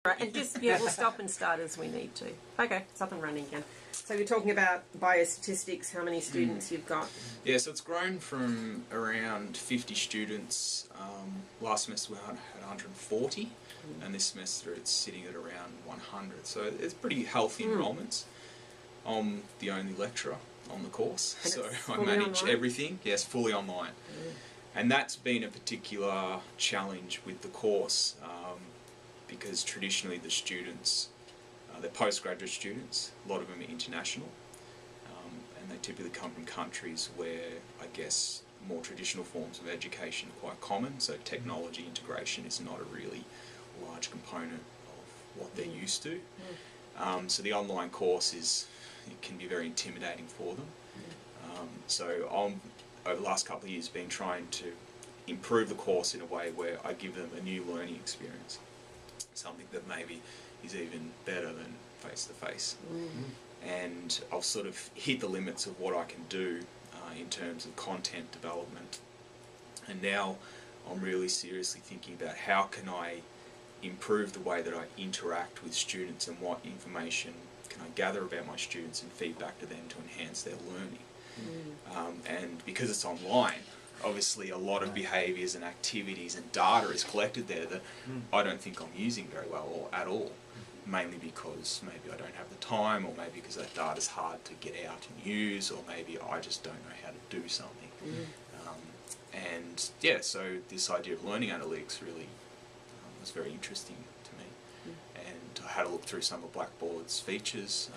Right, and just, yeah, we'll stop and start as we need to. Okay, it's up and running again. So you're talking about biostatistics, how many students you've got? Yeah, so it's grown from around 50 students. Last semester we had 140, and this semester it's sitting at around 100. So it's pretty healthy enrolments. I'm the only lecturer on the course, and so I manage everything. Yes, fully online. And that's been a particular challenge with the course, because traditionally the students, they're postgraduate students, a lot of them are international, and they typically come from countries where, I guess, more traditional forms of education are quite common, so technology integration is not a really large component of what they're used to. So the online course it can be very intimidating for them. So over the last couple of years, been trying to improve the course in a way where I give them a new learning experience, something that maybe is even better than face-to-face. And I've sort of hit the limits of what I can do in terms of content development, and now I'm really seriously thinking about how can I improve the way that I interact with students and what information can I gather about my students and feed back to them to enhance their learning. And because it's online, obviously a lot of behaviours and activities and data is collected there that I don't think I'm using very well or at all, mainly because maybe I don't have the time, or maybe because that data's hard to get out and use, or maybe I just don't know how to do something. And yeah, so this idea of learning analytics really was very interesting to me. And I had a look through some of Blackboard's features,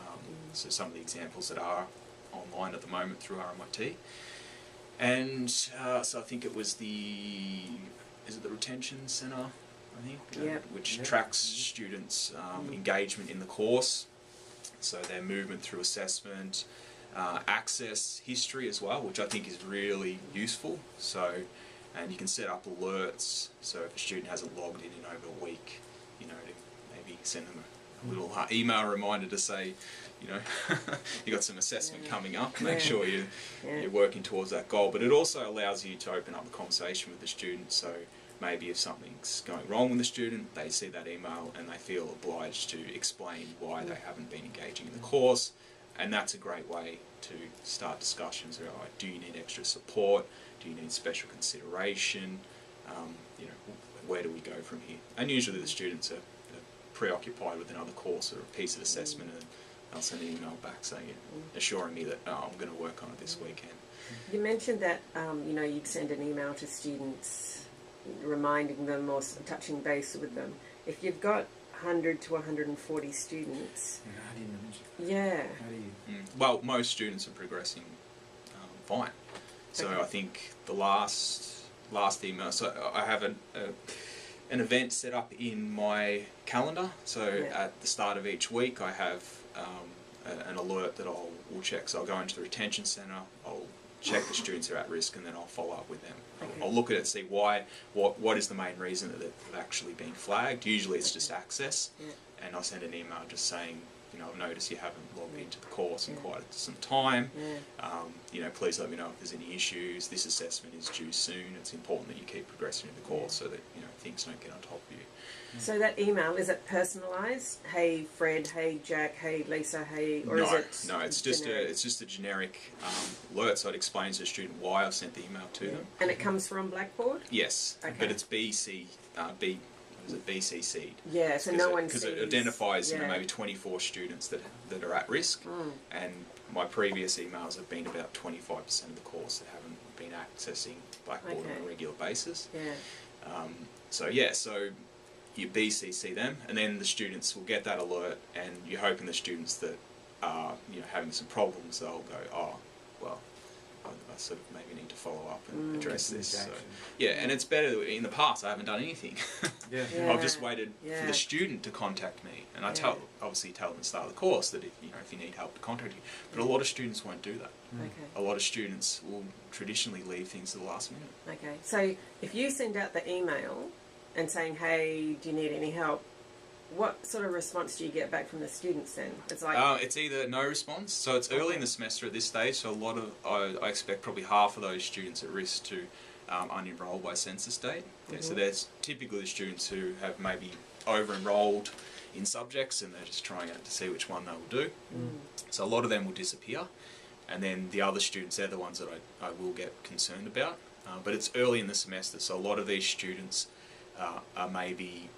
so some of the examples that are online at the moment through RMIT. And so I think it was the retention centre, I think, which tracks students' engagement in the course, so their movement through assessment, access history as well, which I think is really useful. So, and you can set up alerts, so if a student hasn't logged in over a week, you know, to maybe send them a little email reminder to say, you know, you got some assessment coming up, make sure you're working towards that goal. But it also allows you to open up the conversation with the student, so maybe if something's going wrong with the student, they see that email and they feel obliged to explain why they haven't been engaging in the course. And that's a great way to start discussions around, like, do you need extra support, do you need special consideration, you know, where do we go from here? And usually the students are preoccupied with another course or a piece of assessment, and I'll send an email back saying, assuring me that I'm going to work on it this weekend. You mentioned that you know, you'd send an email to students reminding them or touching base with them. If you've got 100 to 140 students, how do you manage it? How do you? Well, most students are progressing fine. So I think the last email, so I have an event set up in my calendar, so at the start of each week I have an alert that will check. So I'll go into the retention centre, I'll check the students who are at risk, and then I'll follow up with them. I'll look at it and see what is the main reason that they've actually been flagged. Usually it's just access, and I'll send an email just saying, you know, I've noticed you haven't logged into the course in quite some time. You know, please let me know if there's any issues. This assessment is due soon. It's important that you keep progressing in the course so that, you know, things don't get on top of you. So that email, is it personalised? Hey Fred, hey Jack, hey Lisa, hey, or is it? No, it's just a generic alert. So it explains to the student why I've sent the email to them. And it comes from Blackboard? Yes, but it's BCC'd. Yeah, so no one sees. Because it identifies, you know, maybe 24 students that are at risk, and my previous emails have been about 25% of the course that haven't been accessing Blackboard on a regular basis. So you BCC them, and then the students will get that alert, and you're hoping the students that are, you know, having some problems, they'll go, oh, well, I sort of maybe need to follow up and address this. So, and it's better. In the past, I haven't done anything. I've just waited for the student to contact me, and I obviously tell them at the start of the course that if you need help, to contact you. But a lot of students won't do that. A lot of students will traditionally leave things to the last minute. Okay, so if you send out the email and saying, hey, do you need any help, what sort of response do you get back from the students then? It's like it's either no response, so it's early in the semester at this stage, so I expect probably half of those students at risk to unenroll by census date. So there's typically the students who have maybe over-enrolled in subjects and they're just trying out to see which one they will do. So a lot of them will disappear, and then the other students, they're the ones that I will get concerned about. But it's early in the semester, so a lot of these students are maybe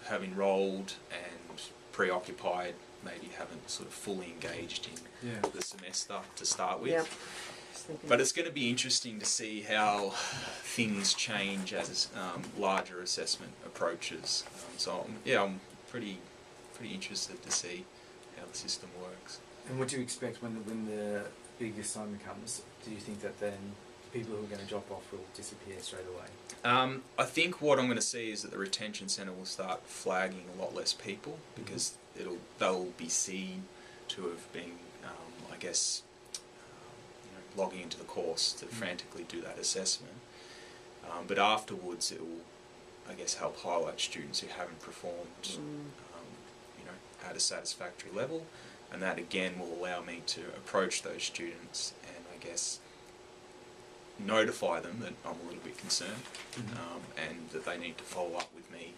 have enrolled and preoccupied, maybe haven't sort of fully engaged in the semester to start with. Yep. But it's going to be interesting to see how things change as larger assessment approaches. I'm pretty interested to see how the system works. And what do you expect when the big assignment comes? Do you think that then people who are going to drop off will disappear straight away? I think what I'm going to see is that the retention centre will start flagging a lot less people because they'll be seen to have been, logging into the course to frantically do that assessment. But afterwards, it will, help highlight students who haven't performed, at a satisfactory level, and that again will allow me to approach those students and notify them that I'm a little bit concerned, and that they need to follow up with me,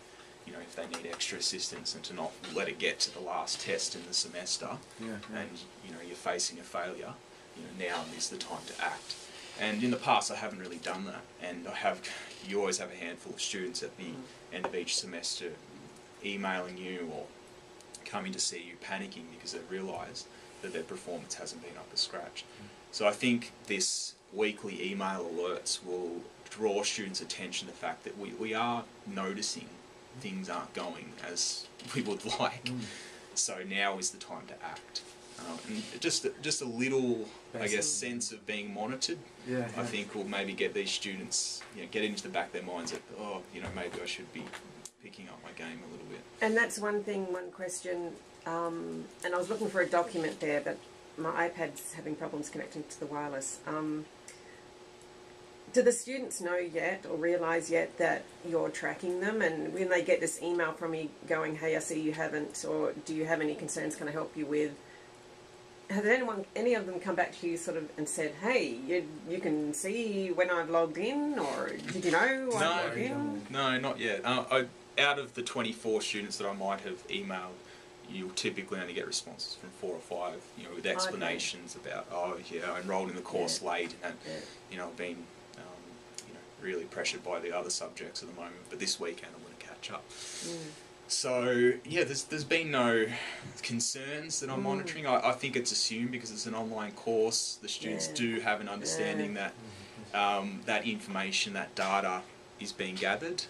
if they need extra assistance, and to not let it get to the last test in the semester, and you're facing a failure. Now is the time to act. And in the past, I haven't really done that, and you always have a handful of students at the end of each semester emailing you or coming to see you panicking because they realise that their performance hasn't been up to scratch. So I think this weekly email alerts will draw students' attention to the fact that we are noticing things aren't going as we would like. So now is the time to act. And just a little, sense of being monitored, I think will maybe get these students, get into the back of their minds that, maybe I should be picking up my game a little bit. And that's one question, and I was looking for a document there, but my iPad's having problems connecting to the wireless. Do the students know yet or realise yet that you're tracking them? And when they get this email from you going, hey, I see you haven't, or do you have any concerns, can I help you with? Have any of them come back to you and said, hey, you can see when I've logged in, or did you know I've logged in? No, not yet. Out of the 24 students that I might have emailed, you'll typically only get responses from 4 or 5, with explanations about, I enrolled in the course late, and I've been, really pressured by the other subjects at the moment, but this weekend I'm going to catch up. So there's been no concerns that I'm monitoring. I think it's assumed because it's an online course. The students do have an understanding that that information, that data, is being gathered.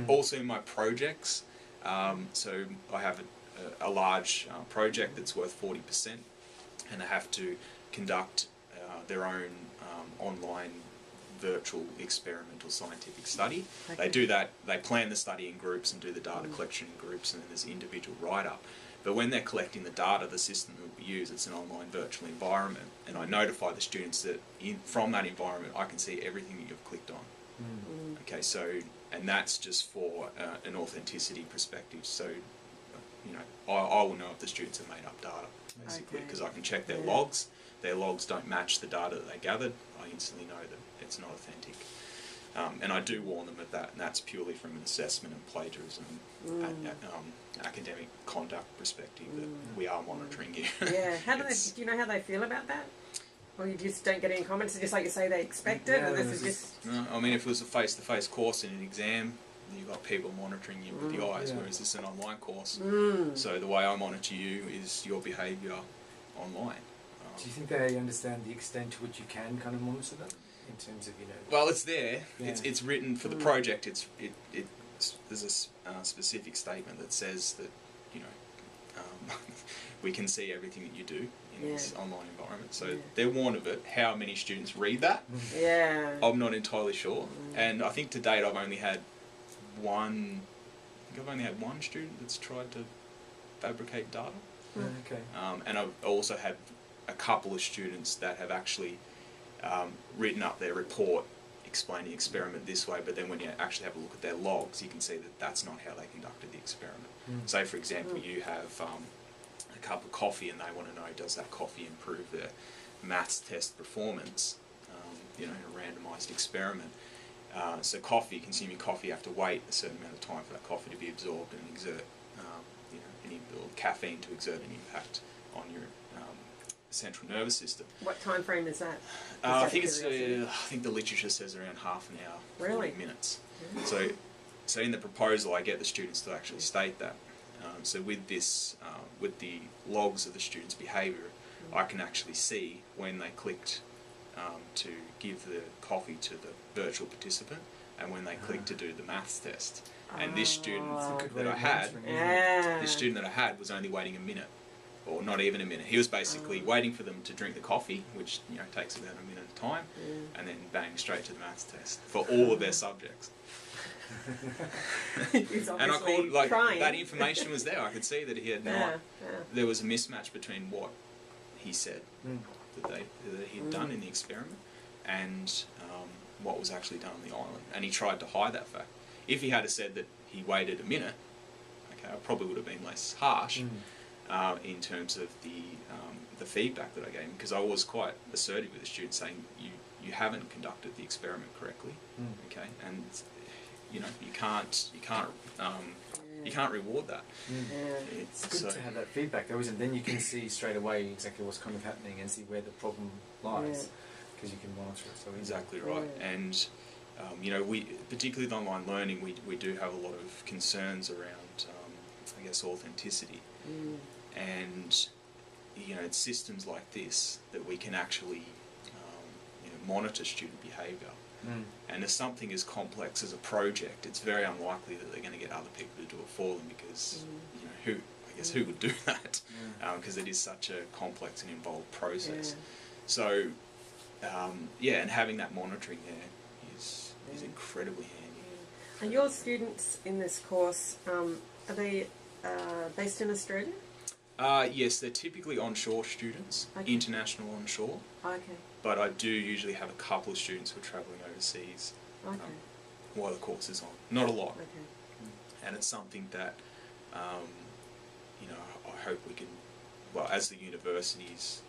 Also in my projects, so I have a large project that's worth 40%, and they have to conduct their own online virtual experimental scientific study. They do that, they plan the study in groups and do the data collection in groups, and then there's individual write-up. But when they're collecting the data, the system that we use, it's an online virtual environment, and I notify the students that from that environment I can see everything that you've clicked on. Okay, so, and that's just for an authenticity perspective, so I will know if the students have made up data, basically, because I can check their logs. Their logs don't match the data that they gathered, I instantly know that it's not authentic. And I do warn them of that, and that's purely from an assessment and plagiarism academic conduct perspective, that we are monitoring you. Yeah, do you know how they feel about that? Or you just don't get any comments, it's just like you say they expect it, and this is just... No, I mean, if it was a face-to-face course in an exam, you've got people monitoring you with the eyes, whereas this is an online course. So the way I monitor you is your behaviour online. Do you think they understand the extent to which you can kind of monitor them in terms of, Well, it's there. It's written for the project. There's a specific statement that says that we can see everything that you do in this online environment. So they're warned of it. How many students read that? I'm not entirely sure. And I think to date I've only had one student that's tried to fabricate data. And I've also had a couple of students that have actually written up their report explaining the experiment this way, but then when you actually have a look at their logs, you can see that that's not how they conducted the experiment. Say, for example, you have a cup of coffee and they want to know, does that coffee improve their maths test performance, in a randomised experiment. So consuming coffee, you have to wait a certain amount of time for that coffee to be absorbed and exert, or caffeine to exert an impact on your central nervous system. What time frame is that? I think the literature says around half an hour, Really? 40 minutes. So in the proposal, I get the students to actually state that. So with this, with the logs of the students' behaviour, I can actually see when they clicked to give the coffee to the virtual participant and when they clicked to do the maths test. And this student that I had, this student that I had was only waiting a minute, or not even a minute. He was basically waiting for them to drink the coffee, which takes about a minute of time, and then bang, straight to the maths test for all of their subjects. And I called, that information was there. I could see that he had there was a mismatch between what he said that he'd done in the experiment and what was actually done on the island, and he tried to hide that fact. If he had said that he waited a minute, okay, I probably would have been less harsh in terms of the feedback that I gave him, because I was quite assertive with the students, saying you haven't conducted the experiment correctly, okay, and you can't reward that. It's good to have that feedback though, isn't it? Then you can see straight away exactly what's kind of happening and see where the problem lies, because you can monitor it so easily. Exactly right. And we, particularly with online learning, we do have a lot of concerns around I guess authenticity, and it's systems like this that we can actually monitor student behaviour. And if something as complex as a project, it's very unlikely that they're going to get other people to do it for them, because who would do that? Because it is such a complex and involved process. So and having that monitoring there is incredibly handy. And your students in this course, are they based in Australia? Yes, they're typically onshore students, international onshore. Okay. But I do usually have a couple of students who are travelling overseas while the course is on. Not a lot. Okay. And it's something that, I hope we can, as the universities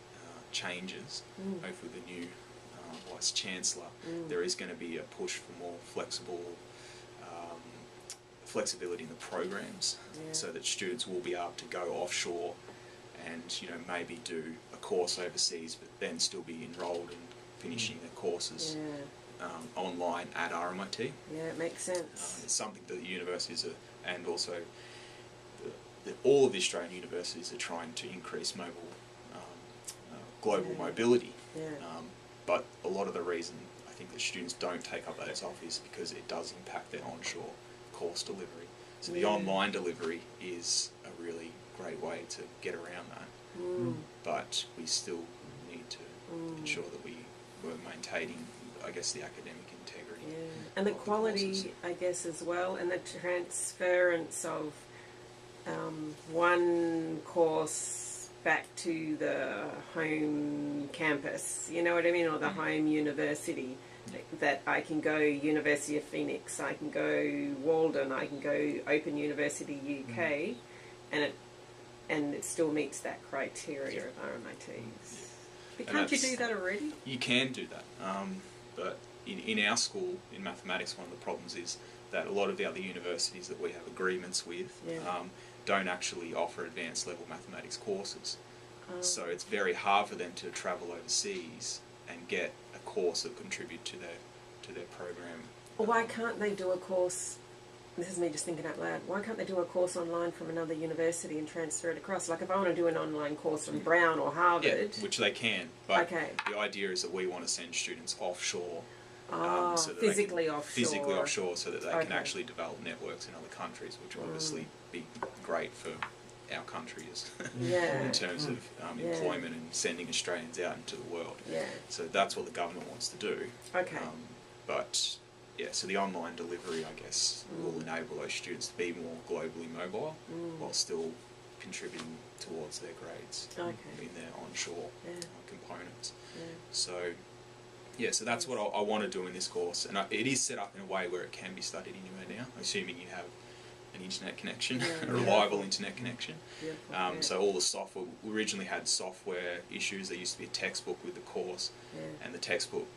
changes, hopefully the new Vice Chancellor, there is going to be a push for more flexibility in the programs, so that students will be able to go offshore and maybe do a course overseas, but then still be enrolled and finishing their courses online at RMIT. Yeah, it makes sense. It's something that the universities are, and also all of the Australian universities are trying to increase global mobility. But a lot of the reason I think that students don't take up those offers is because it does impact their onshore course delivery. So the online delivery is a really great way to get around that. But we still need to ensure that we're maintaining, I guess, the academic integrity. And the quality, I guess, as well, and the transference of one course back to the home campus, you know what I mean, or the home university. That I can go University of Phoenix, I can go Walden, I can go Open University UK, and it still meets that criteria of RMITs. But can't you do that already? You can do that, but in our school, in mathematics, one of the problems is that a lot of the other universities that we have agreements with don't actually offer advanced level mathematics courses. So it's very hard for them to travel overseas and get a course that contribute to their program. Well, why can't they do a course? This is me just thinking out loud. Why can't they do a course online from another university and transfer it across? Like if I want to do an online course from Brown or Harvard, which they can. But the idea is that we want to send students offshore. So that physically offshore. Physically offshore, so that they can actually develop networks in other countries, which will obviously be great for our country in terms of employment and sending Australians out into the world. So that's what the government wants to do. But so the online delivery, I guess, will enable those students to be more globally mobile while still contributing towards their grades in their onshore components. So so that's what I want to do in this course, and it is set up in a way where it can be studied anywhere now, assuming you have an internet connection, Yeah. a reliable internet connection. Yeah. So all the software, we originally had software issues. There used to be a textbook with the course, and the textbook,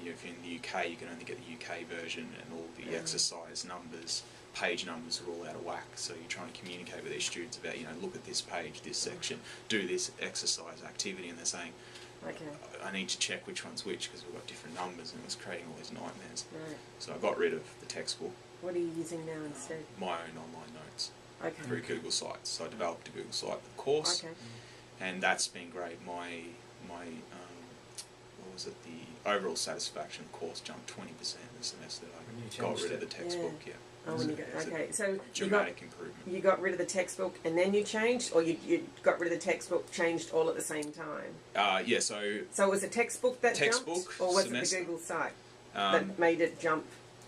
if you're in the UK, you can only get the UK version, and all the exercise numbers, page numbers are all out of whack. So you're trying to communicate with these students about, look at this page, this section, do this exercise activity, and they're saying, I need to check which one's which because we've got different numbers, and it was creating all these nightmares. Right. So I got rid of the textbook. What are you using now instead? My own online notes through Okay. Google Sites. So I developed a Google site for the course, Okay. and that's been great. My what was it? The overall satisfaction of the course jumped 20% in the semester. I got rid of the textbook. Yeah. Oh, when you go, okay. So dramatic improvement. You got rid of the textbook and then you changed, or you got rid of the textbook, changed all at the same time? Yeah. So it was a textbook that jumped, or was semester. it the Google site that made it jump?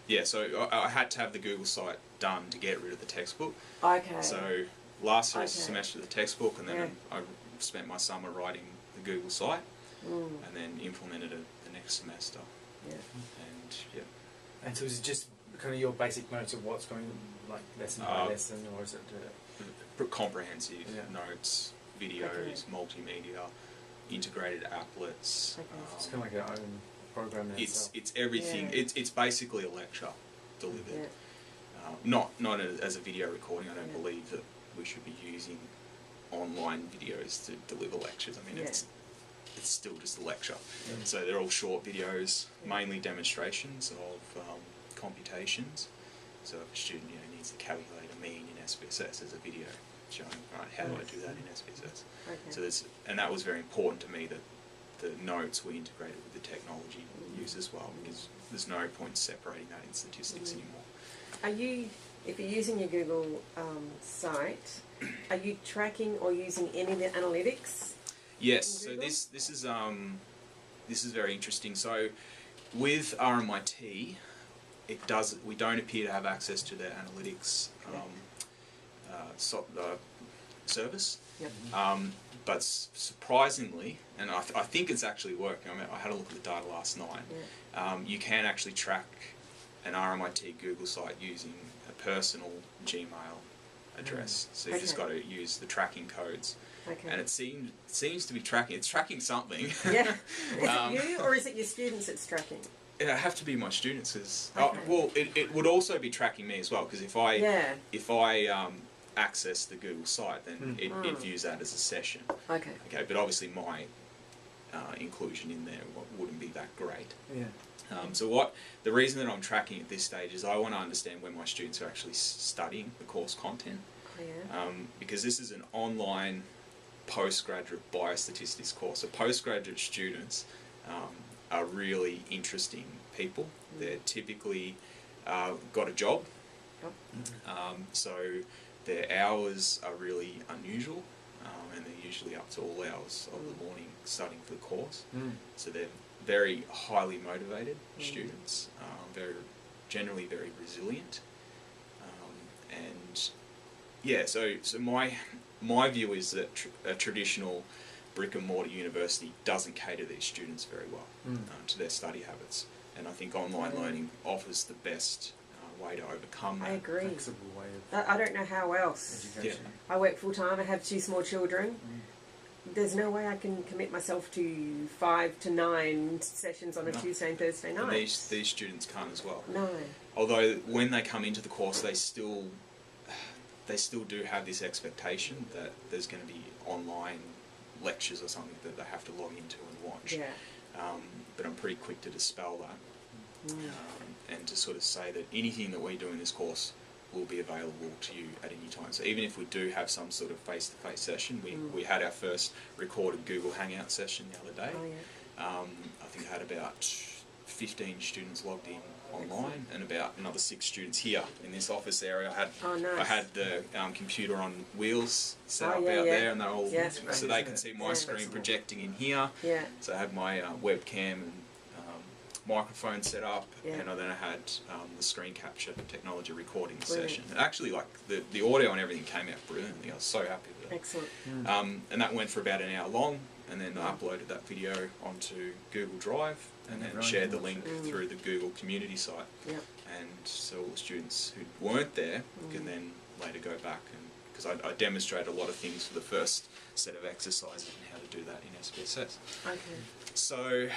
Yeah. So I had to have the Google site done to get rid of the textbook. Okay. So last semester the textbook, and then I spent my summer writing the Google site, and then implemented it the next semester. Yeah. And And so is it just kind of your basic notes of what's going, like lesson by lesson, or is it? Comprehensive notes, videos, multimedia, integrated applets. It's kind of like your own program in itself. It's everything. Yeah. It's basically a lecture delivered. Yeah. Not as a video recording. I don't believe that we should be using online videos to deliver lectures. I mean, it's still just a lecture. So they're all short videos, mainly demonstrations of computations. So if a student needs to calculate a mean in SPSS, as a video showing, right, how do I do that in SPSS? Okay. So and that was very important to me, that the notes were integrated with the technology used as well, because there's no point separating that in statistics anymore. If you're using your Google site, are you tracking or using any of the analytics? Yes. So this is very interesting. So with RMIT, we don't appear to have access to their analytics service. Yep. But surprisingly, and I think it's actually working. I had a look at the data last night. You can actually track an RMIT Google site using a personal Gmail address. So you've just got to use the tracking codes. Okay. And it seems to be tracking. It's tracking something. Yeah. Is it you, or is it your students it's tracking? It have to be my students. Okay. Well, it would also be tracking me as well, because if I access the Google site, then it views that as a session. Okay. Okay, but obviously my inclusion in there wouldn't be that great. Yeah. So the reason that I'm tracking at this stage is I want to understand when my students are actually studying the course content. Oh, yeah. Because this is an online postgraduate biostatistics course. So postgraduate students are really interesting people. They're typically got a job, so their hours are really unusual, and they're usually up to all hours of the morning studying for the course. So they're very highly motivated students, generally very resilient, and so my view is that a traditional brick and mortar university doesn't cater these students very well to their study habits, and I think online learning offers the best way to overcome that. I agree. Flexible way of I don't know how else. education. I work full time. I have 2 small children. There's no way I can commit myself to 5 to 9 sessions on a Tuesday and Thursday night. And these students can't as well. No. Although when they come into the course, they still do have this expectation that there's going to be online lectures or something that they have to log into and watch. Yeah. But I'm pretty quick to dispel that, and to sort of say that anything that we do in this course will be available to you at any time. So even if we do have some sort of face-to-face session, we had our first recorded Google Hangout session the other day. Oh, yeah. I think I had about 15 students logged in online, and about another 6 students here in this office area. I had the computer on wheels set up out there, and they're all so they can see my screen projecting in here. Yeah. So I had my webcam and microphone set up, Yeah. and then I had the screen capture technology recording session. And actually, like the audio and everything came out brilliantly. I was so happy with it. Excellent. And that went for about an hour long, and then I uploaded that video onto Google Drive, and then shared the link through the Google community site. Yep. And so all the students who weren't there can then later go back and because I demonstrate a lot of things for the first set of exercises and how to do that in SPSS. Okay. So,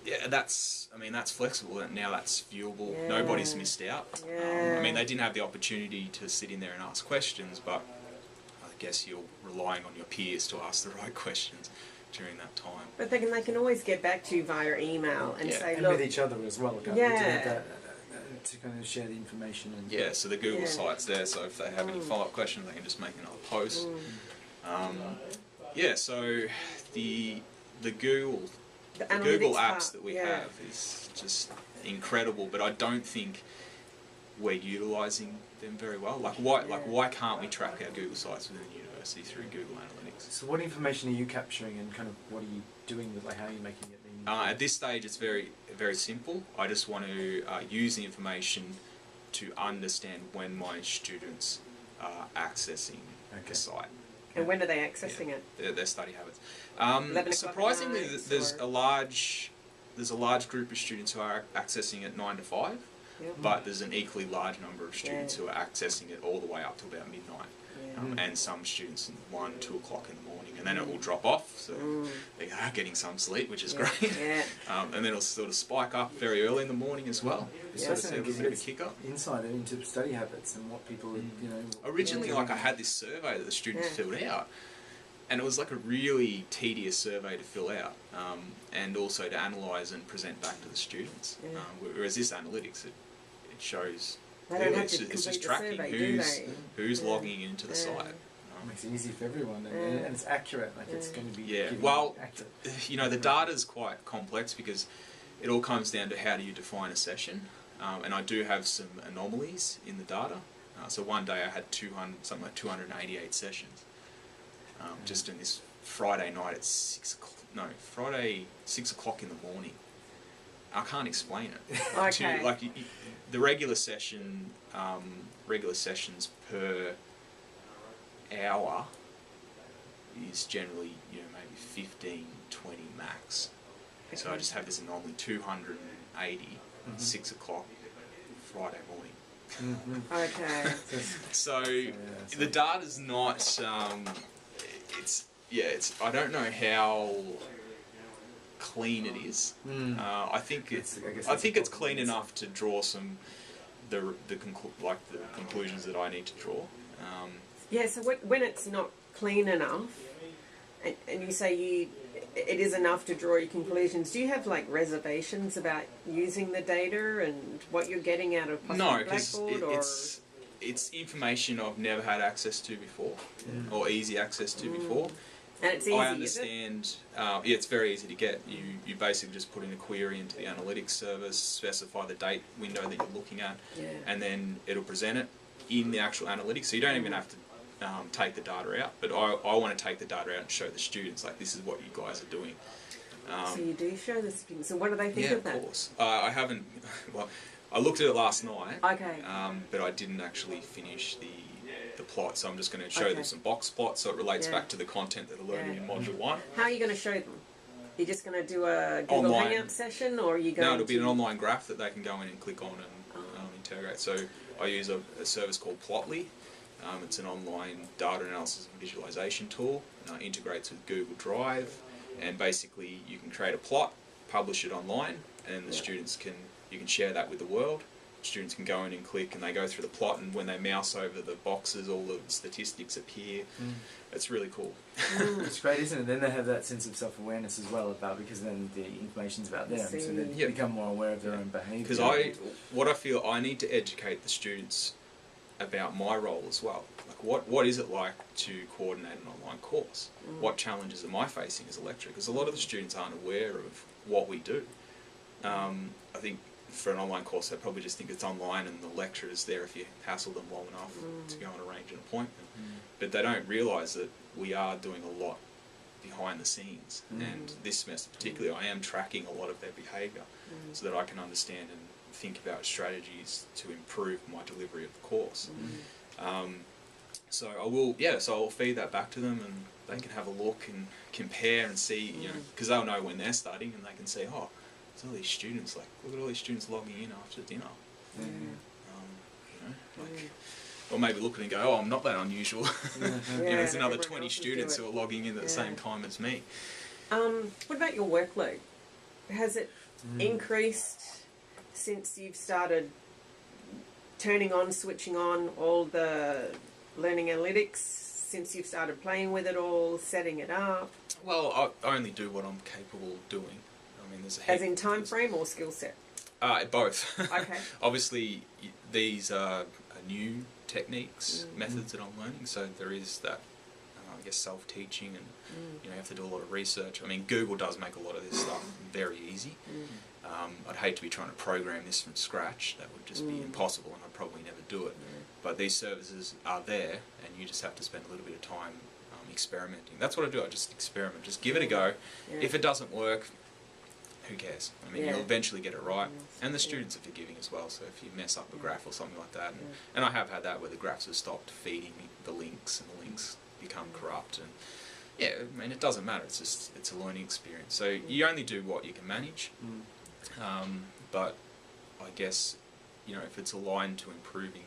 yeah, that's flexible and now that's viewable. Yeah. Nobody's missed out. Yeah. I mean, they didn't have the opportunity to sit in there and ask questions, but I guess you're relying on your peers to ask the right questions during that time. But they can always get back to you via email and say, and look, with each other as well. To have that, to kind of share the information. And yeah, so the Google site's there, so if they have any follow-up questions, they can just make another post. Yeah, so the Google apps that we have is just incredible, but I don't think we're utilising them very well. Like why can't we track our Google sites within the university through Google Analytics? So what information are you capturing, and kind of what are you doing with, like, how are you making it? At this stage, it's very, very simple. I just want to use the information to understand when my students are accessing the site. And when are they accessing it? Their study habits. Surprisingly, there's a large group of students who are accessing it 9 to 5, but there's an equally large number of students who are accessing it all the way up to about midnight. And some students 1, 2 o'clock in the morning, and then it will drop off, so they are getting some sleep, which is great. And then it'll sort of spike up very early in the morning as well. So it's a bit of a kicker. Insight into study habits and what people, Originally, I had this survey that the students filled out, and it was like a really tedious survey to fill out, and also to analyse and present back to the students. Whereas this analytics, it shows. It's just tracking who's logging into the site. It makes it easy for everyone, and it's accurate. Like it's going to be accurate. The data's quite complex because it all comes down to how do you define a session, and I do have some anomalies in the data. So one day I had 288 sessions. Just in this Friday night at 6 o'clock in the morning. I can't explain it. Okay. The regular sessions per hour is generally maybe 15, 20 max. Okay. So I just have this anomaly 280 6 o'clock Friday morning. Okay. So the data's not. I don't know how clean it is. I think it's clean enough to draw some the conclusions that I need to draw. So when it's not clean enough, and you say it is enough to draw your conclusions, do you have like reservations about using the data and what you're getting out of possibly Blackboard? No, because it's information I've never had access to before, or easy access to before. And it's easy, I understand. It's very easy to get. You basically just put in a query into the analytics service, specify the date window that you're looking at, and then it'll present it in the actual analytics. So you don't even have to take the data out. But I want to take the data out and show the students, like, this is what you guys are doing. So you do show the students. So what do they think of that? Yeah, of course. I haven't. Well, I looked at it last night. Okay. But I didn't actually finish the plot, so I'm just going to show them some box plots so it relates back to the content that they're learning in Module 1. How are you going to show them? You're just going to do a Google Hangout session, or are you going to... No, it'll be an online graph that they can go in and click on and integrate. So I use a service called Plotly. It's an online data analysis and visualization tool. Integrates with Google Drive, and basically you can create a plot, publish it online, and the students you can share that with the world. Students can go in and click, and they go through the plot, and when they mouse over the boxes, all the statistics appear. It's really cool. It's great, isn't it? Then they have that sense of self-awareness as well, because then the information's about them, so they become more aware of their own behaviour. Because I feel I need to educate the students about my role as well. Like, what is it like to coordinate an online course? What challenges am I facing as a lecturer? Because a lot of the students aren't aware of what we do. I think for an online course, they probably just think it's online and the lecturer is there if you hassle them long enough to go and arrange an appointment. But they don't realise that we are doing a lot behind the scenes. And this semester particularly, I am tracking a lot of their behaviour so that I can understand and think about strategies to improve my delivery of the course. So I'll feed that back to them, and they can have a look and compare and see, because they'll know when they're studying, and they can see, there's all these students, look at all these students logging in after dinner. or maybe look at it and go, oh, I'm not that unusual. There's another 20 students who are logging in at the same time as me. What about your workload? Has it increased since you've started switching on all the learning analytics, since you've started playing with it all, setting it up? Well, I only do what I'm capable of doing. I mean, there's a As in time frame or skill set? Both. Okay. Obviously, these are new techniques, methods that I'm learning, so there is that, I guess, self-teaching, and you have to do a lot of research. I mean, Google does make a lot of this stuff very easy. I'd hate to be trying to program this from scratch. That would just be impossible, and I'd probably never do it. But these services are there, and you just have to spend a little bit of time experimenting. That's what I do. I just experiment. Just give it a go. If it doesn't work, who cares? I mean, you'll eventually get it right. And the students are forgiving as well, so if you mess up a graph or something like that, and I have had that where the graphs have stopped feeding me the links, and the links become corrupt, and I mean, it doesn't matter. It's a learning experience. So you only do what you can manage, but I guess, if it's aligned to improving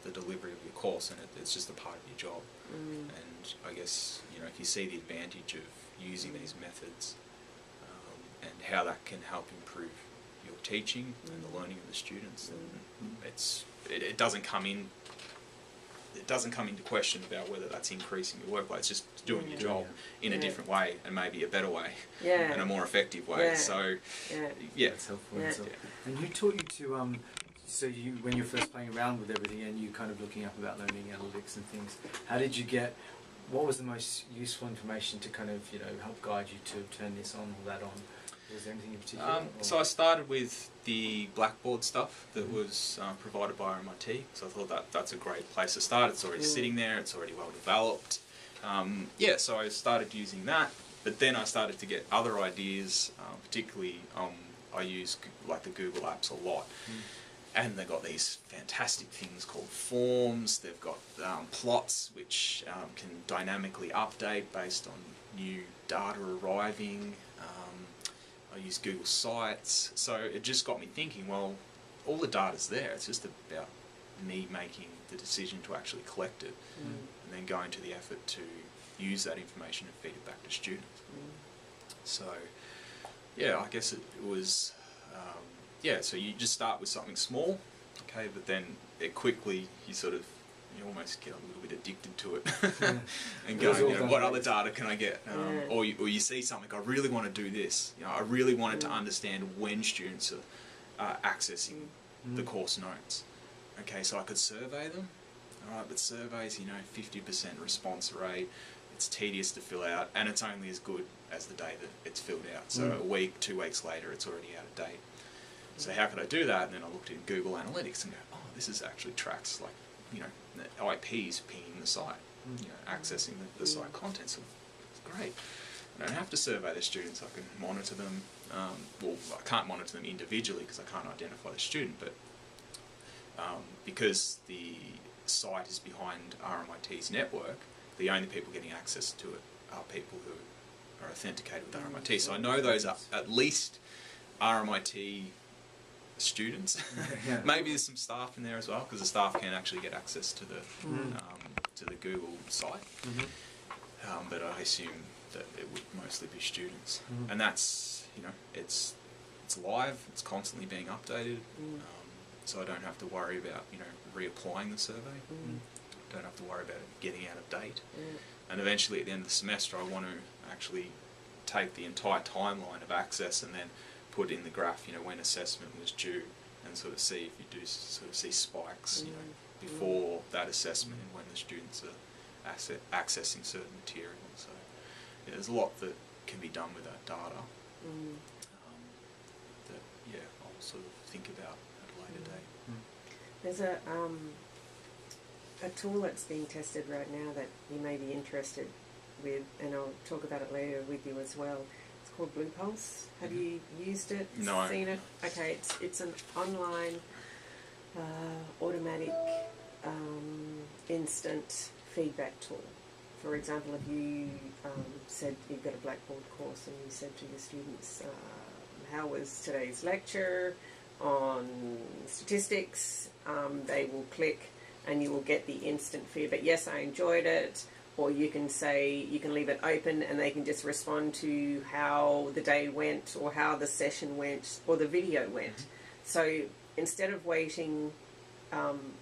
the delivery of your course, and it's just a part of your job. And I guess, if you see the advantage of using these methods, and how that can help improve your teaching and the learning of the students, then it doesn't come into question about whether that's increasing your workload. It's just doing your job in a different way, and maybe a better way, and a more effective way. So that's helpful. And who taught you to so when you're first playing around with everything and you kind of looking up about learning analytics and things, how did you get, what was the most useful information to kind of help guide you to turn this on or that on? Was there anything in particular? So I started with the Blackboard stuff that was provided by RMIT, so I thought that's a great place to start. It's already sitting there, it's already well developed. So I started using that, but then I started to get other ideas, particularly I use like the Google apps a lot. And they've got these fantastic things called forms. They've got plots which can dynamically update based on new data arriving. I use Google Sites. So it just got me thinking, well, all the data's there. It's just about me making the decision to actually collect it, and then going to the effort to use that information and feed it back to students. So, I guess it was... so you just start with something small, okay, but then it quickly, you almost get a little bit addicted to it, and going, what other data can I get? Or you see something, I really want to do this. I really wanted to understand when students are accessing the course notes. Okay, so I could survey them, alright, but surveys, 50% response rate, it's tedious to fill out, and it's only as good as the day that it's filled out. So a week, 2 weeks later, it's already out of date. So how could I do that? And then I looked at Google Analytics and go, oh, this is actually tracks like, the IPs pinging the site, accessing the site content. So it's great. I don't have to survey the students. I can monitor them. Well, I can't monitor them individually because I can't identify the student, but because the site is behind RMIT's network, the only people getting access to it are people who are authenticated with RMIT. So I know those are at least RMIT students. Maybe there's some staff in there as well, because the staff can actually get access to the Google site. But I assume that it would mostly be students, and that's it's live. It's constantly being updated, so I don't have to worry about reapplying the survey. Don't have to worry about it getting out of date. And eventually, at the end of the semester, I want to actually take the entire timeline of access and then put in the graph, when assessment was due, and sort of see if you do sort of see spikes, before that assessment and when the students are accessing certain material. So there's a lot that can be done with that data that I'll sort of think about at a later date. There's a tool that's being tested right now that you may be interested with, and I'll talk about it later with you as well. It's called Blue Pulse. Have you used it? No. Seen it? Okay, it's an online automatic instant feedback tool. For example, if you said you've got a Blackboard course and you said to your students, how was today's lecture on statistics, they will click and you will get the instant feedback. Yes, I enjoyed it. Or you can say, you can leave it open and they can just respond to how the day went or how the session went or the video went. So instead of waiting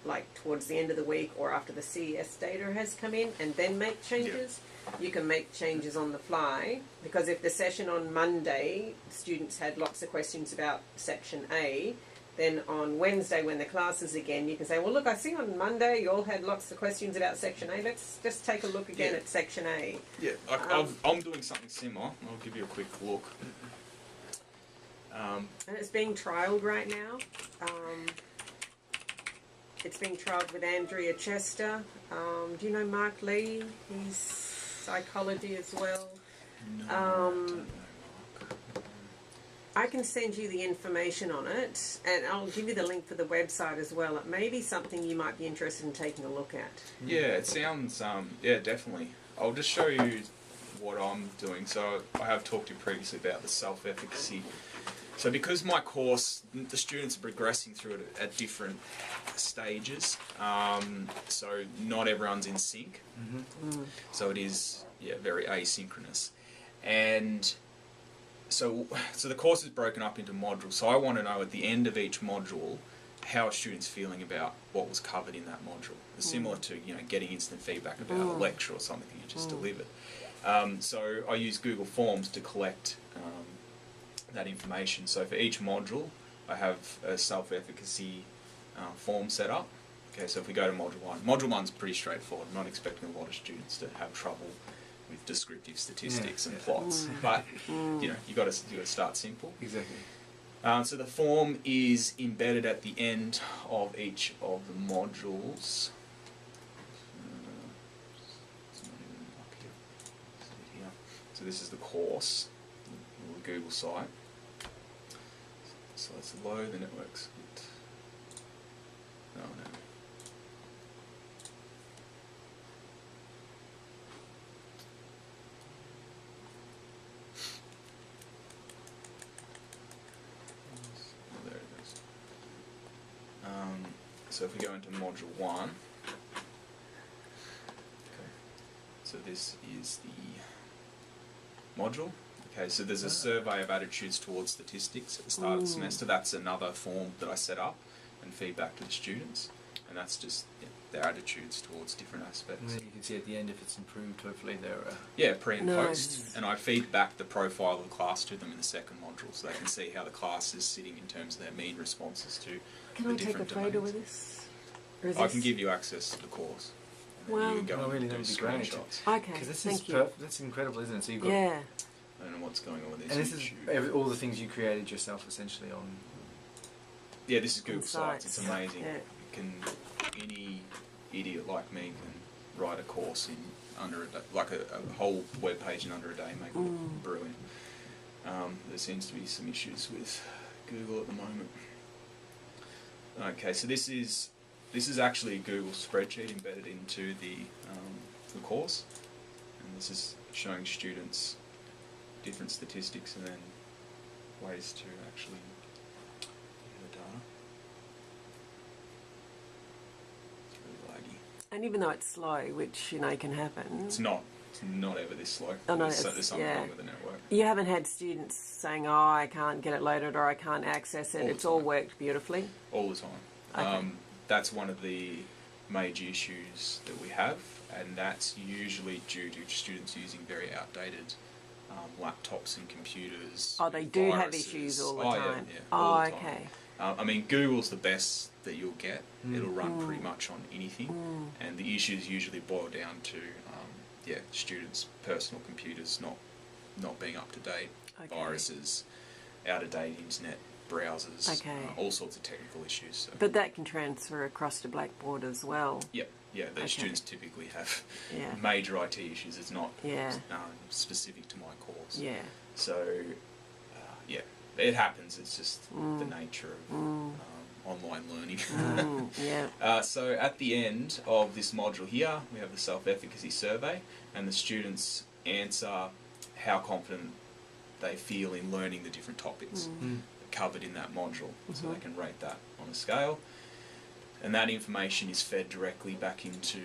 like towards the end of the week or after the CES data has come in and then make changes, you can make changes on the fly. Because if the session on Monday, students had lots of questions about section A, then on Wednesday when the class is again, you can say, well, look, I see on Monday you all had lots of questions about Section A. Let's just take a look again at Section A. Yeah, I'm doing something similar. I'll give you a quick look. And it's being trialled right now. It's being trialled with Andrea Chester. Do you know Mark Lee? He's psychology as well. No, I don't know. I can send you the information on it, and I'll give you the link for the website as well. It may be something you might be interested in taking a look at. Yeah, it sounds, yeah, definitely. I'll just show you what I'm doing. So I have talked to you previously about the self-efficacy. So because my course, the students are progressing through it at different stages, so not everyone's in sync. So it is, yeah, very asynchronous. And so the course is broken up into modules. So I want to know at the end of each module how a student's feeling about what was covered in that module. It's similar to, you know, getting instant feedback about a lecture or something that you just delivered. So I use Google Forms to collect that information. So for each module, I have a self-efficacy form set up. Okay, so if we go to module 1's pretty straightforward. I'm not expecting a lot of students to have trouble with descriptive statistics and plots, but you know, you got to start simple. Exactly. So the form is embedded at the end of each of the modules. It's not even up here. It's here. So this is the course, the Google site. So let's load the networks. No. There it is. So if we go into module 1, okay. So this is the module. Okay, so there's a survey of attitudes towards statistics at the start of the semester. That's another form that I set up and feedback to the students, and that's just their attitudes towards different aspects. And then you can see at the end if it's improved. Hopefully they're yeah, pre and post, and I feed back the profile of the class to them in the second module, so they can see how the class is sitting in terms of their mean responses to Can the I take a different photo domains. with this? Or is I this... can give you access to the course. And then Wow. you can go Oh, and really, do that'd be great. screenshots. Okay, because this thank is you. that's incredible, isn't it? So you've got Yeah. I don't know what's going on with this. and this is YouTube. all the things you created yourself essentially on. Yeah, this is Google Sites. Sites. It's amazing. Yeah. Any idiot like me can write a course in under a day, like a whole web page in under a day, make it look brilliant. There seems to be some issues with Google at the moment. Okay, so this is actually a Google spreadsheet embedded into the course, and this is showing students different statistics and then ways to actually get the data. It's really laggy. And even though it's slow, which, you know, can happen, It's not ever this slow. Oh, no, there's something yeah. wrong with the network. you haven't had students saying, oh, I can't get it loaded or I can't access it. All the It's all time. worked beautifully. All the time. Okay. That's one of the major issues that we have, and that's usually due to students using very outdated laptops and computers. Oh, they do have viruses. issues all the Oh, time. Yeah, Oh, all the time. okay. I mean, Google's the best that you'll get. It'll run pretty much on anything, and the issues usually boil down to students' personal computers not being up to date, Okay. viruses, out of date internet browsers, Okay. all sorts of technical issues. So. But that can transfer across to Blackboard as well. Yep, yeah, the Okay. students typically have Yeah. major IT issues. It's not Yeah. specific to my course. Yeah. So, it happens. It's just the nature of online learning. Yeah. So at the end of this module here, we have the self-efficacy survey, and the students answer how confident they feel in learning the different topics covered in that module. So they can rate that on a scale. And that information is fed directly back into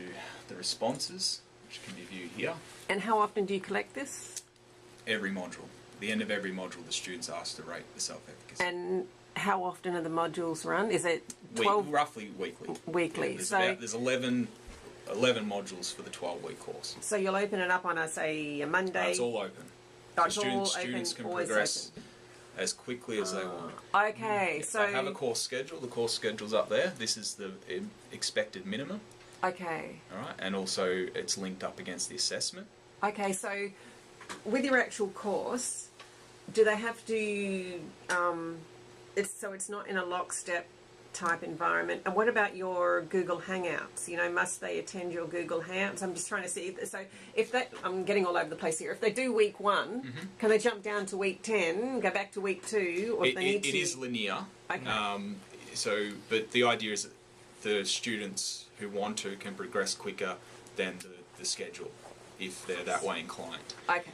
the responses, which can be viewed here. And how often do you collect this? Every module. At the end of every module, the student's asked to rate the self-efficacy. And how often are the modules run? Is it 12? Roughly weekly. Weekly. Yeah, there's 11 modules for the 12-week course. So you'll open it up on, say, a Monday? It's all open. So students can progress as quickly as they want. Okay, so... They have a course schedule. The course schedule's up there. This is the expected minimum. Okay. All right, and also it's linked up against the assessment. Okay, so with your actual course, do they have to... it's not in a lockstep type environment. And what about your Google Hangouts? You know, must they attend your Google Hangouts? I'm just trying to see. So if that, I'm getting all over the place here. If they do week 1, can they jump down to week 10, go back to week 2, or if they need to? It is linear. Okay. But the idea is that the students who want to can progress quicker than the schedule if they're that way inclined. Okay.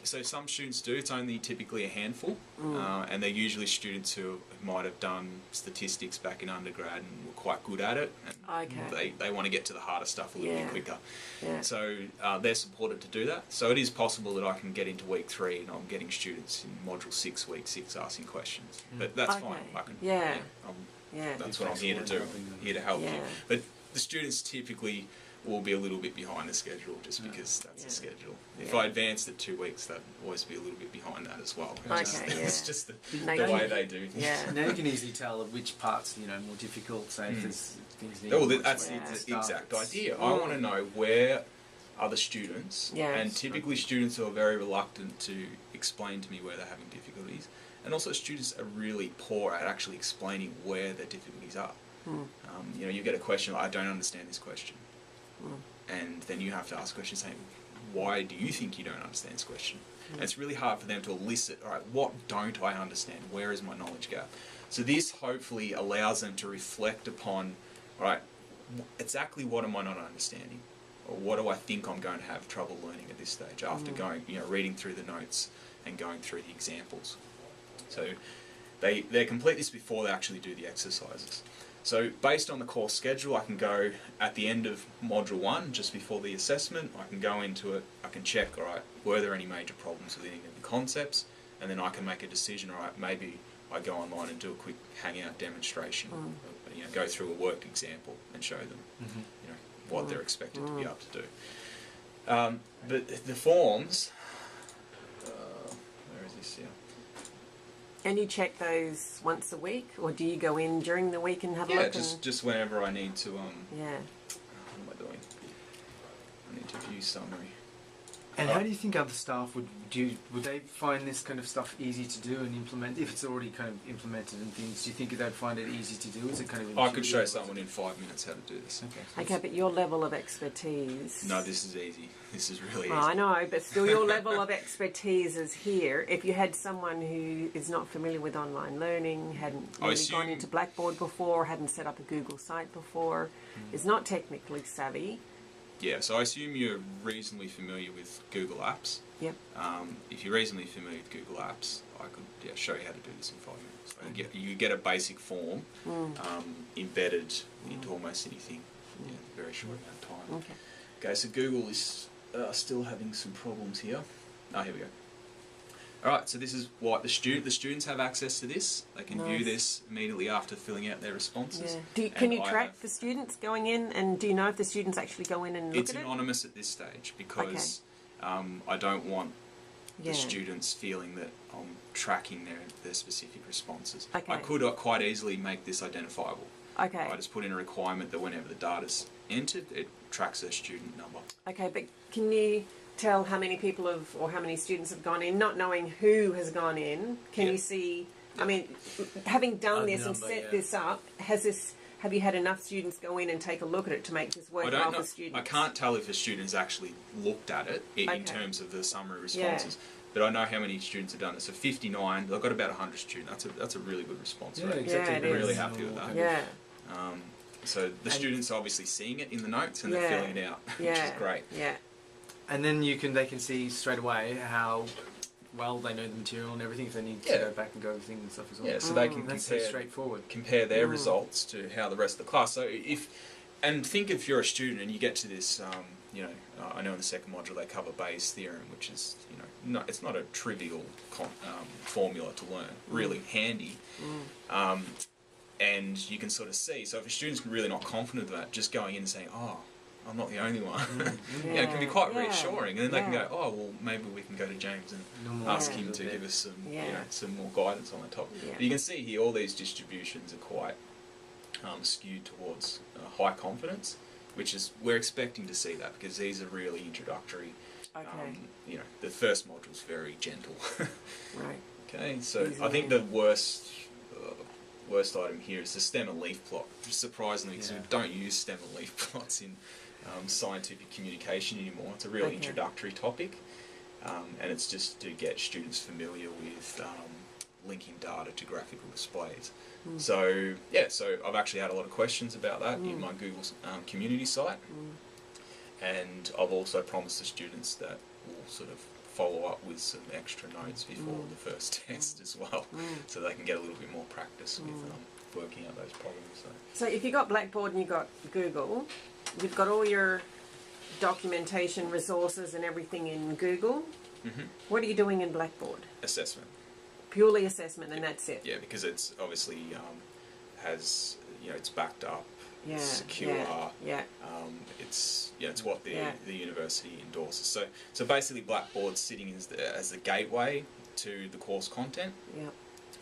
So some students do. It's only typically a handful, and they're usually students who might have done statistics back in undergrad and were quite good at it, and they want to get to the harder stuff a little bit quicker. Yeah. So they're supported to do that. So it is possible that I can get into week 3 and I'm getting students in module 6, week 6, asking questions. But that's fine. I can, that's what I'm here to do, here to help you. But the students typically will be a little bit behind the schedule just because that's the schedule. If I advanced it 2 weeks, that'd always be a little bit behind that as well. It's just the way they do things. Yeah. Now you can easily tell which parts, more difficult, say if there's things that's the exact idea. I want to know where other students, and typically students who are very reluctant to explain to me where they're having difficulties, and also students are really poor at actually explaining where their difficulties are. You get a question like, I don't understand this question. And then you have to ask questions saying, why do you think you don't understand this question? And it's really hard for them to elicit, all right, what don't I understand? Where is my knowledge gap? So this hopefully allows them to reflect upon, all right, exactly what am I not understanding? Or what do I think I'm going to have trouble learning at this stage after going, reading through the notes and going through the examples. So they complete this before they actually do the exercises. So based on the course schedule, I can go at the end of module 1, just before the assessment, I can go into it, I can check, all right, were there any major problems with any of the concepts, and then I can make a decision, all right, maybe I go online and do a quick hangout demonstration, go through a worked example and show them, what they're expected to be able to do. But the forms, where is this here? And you check those once a week, or do you go in during the week and have a look? Yeah, just whenever I need to. Yeah. What am I doing? I need to view summary. And how do you think other staff would they find this kind of stuff easy to do and implement if it's already kind of implemented and things? Do you think they'd find it easy to do? Is it kind of? I could show someone in 5 minutes how to do this. Okay, but your level of expertise. No, this is easy. This is really easy. I know, but still, your level of expertise is here. If you had someone who is not familiar with online learning, hadn't really gone into Blackboard before, hadn't set up a Google site before, is not technically savvy. Yeah, so I assume you're reasonably familiar with Google Apps. Yep. If you're reasonably familiar with Google Apps, I could show you how to do this in 5 minutes. So you get a basic form embedded into almost anything in a very short amount of time. Okay, so Google is still having some problems here. Oh, here we go. Alright, so this is what the students have access to this. They can view this immediately after filling out their responses. Yeah. Can you track the students going in, and do you know if the students actually go in and look at it? It's anonymous at this stage because I don't want the students feeling that I'm tracking their specific responses. I could quite easily make this identifiable. I just put in a requirement that whenever the data's entered, it tracks their student number. Okay, but can you tell how many people or how many students have gone in, not knowing who has gone in? Can you see, I mean, having done this and set this up, have you had enough students go in and take a look at it to make this worthwhile for students? I can't tell if a student has actually looked at it in terms of the summary responses. But I know how many students have done it. So 59, I've got about 100 students. That's a really good response rate. Exactly. I'm really happy with that. Yeah. So the students are obviously seeing it in the notes and they're filling it out, which is great. Yeah. And then they can see straight away how well they know the material and everything, if they need to go back and go over things and stuff as well. Yeah, so they can That's so straightforward. compare their results to how the rest of the class. So and think if you're a student and you get to this, you know, I know in the second module they cover Bayes' theorem, which is, you know, it's not a trivial formula to learn, really handy. And you can sort of see, so if a student's really not confident of that, just going in and saying, oh, I'm not the only one, you know, it can be quite reassuring, and then they can go, oh, well, maybe we can go to James and ask him to give us some, you know, some more guidance on the topic. But you can see here all these distributions are quite skewed towards high confidence, which is, we're expecting to see that because these are really introductory. You know, the first module is very gentle. Right. Okay, so I think the worst item here is the stem and leaf plot, surprisingly, because we don't use stem and leaf plots in scientific communication anymore. It's a really introductory topic, and it's just to get students familiar with linking data to graphical displays. So yeah, so I've actually had a lot of questions about that in my Google community site, and I've also promised the students that we'll sort of follow up with some extra notes before the first test as well, so they can get a little bit more practice with working out those problems. So if you've got Blackboard and you've got Google, you've got all your documentation, resources and everything in Google. What are you doing in Blackboard? Assessment. Purely assessment, and that's it? Yeah, because it's obviously has, you know, it's backed up, it's secure, it's what the university endorses. So basically Blackboard's sitting as the gateway to the course content,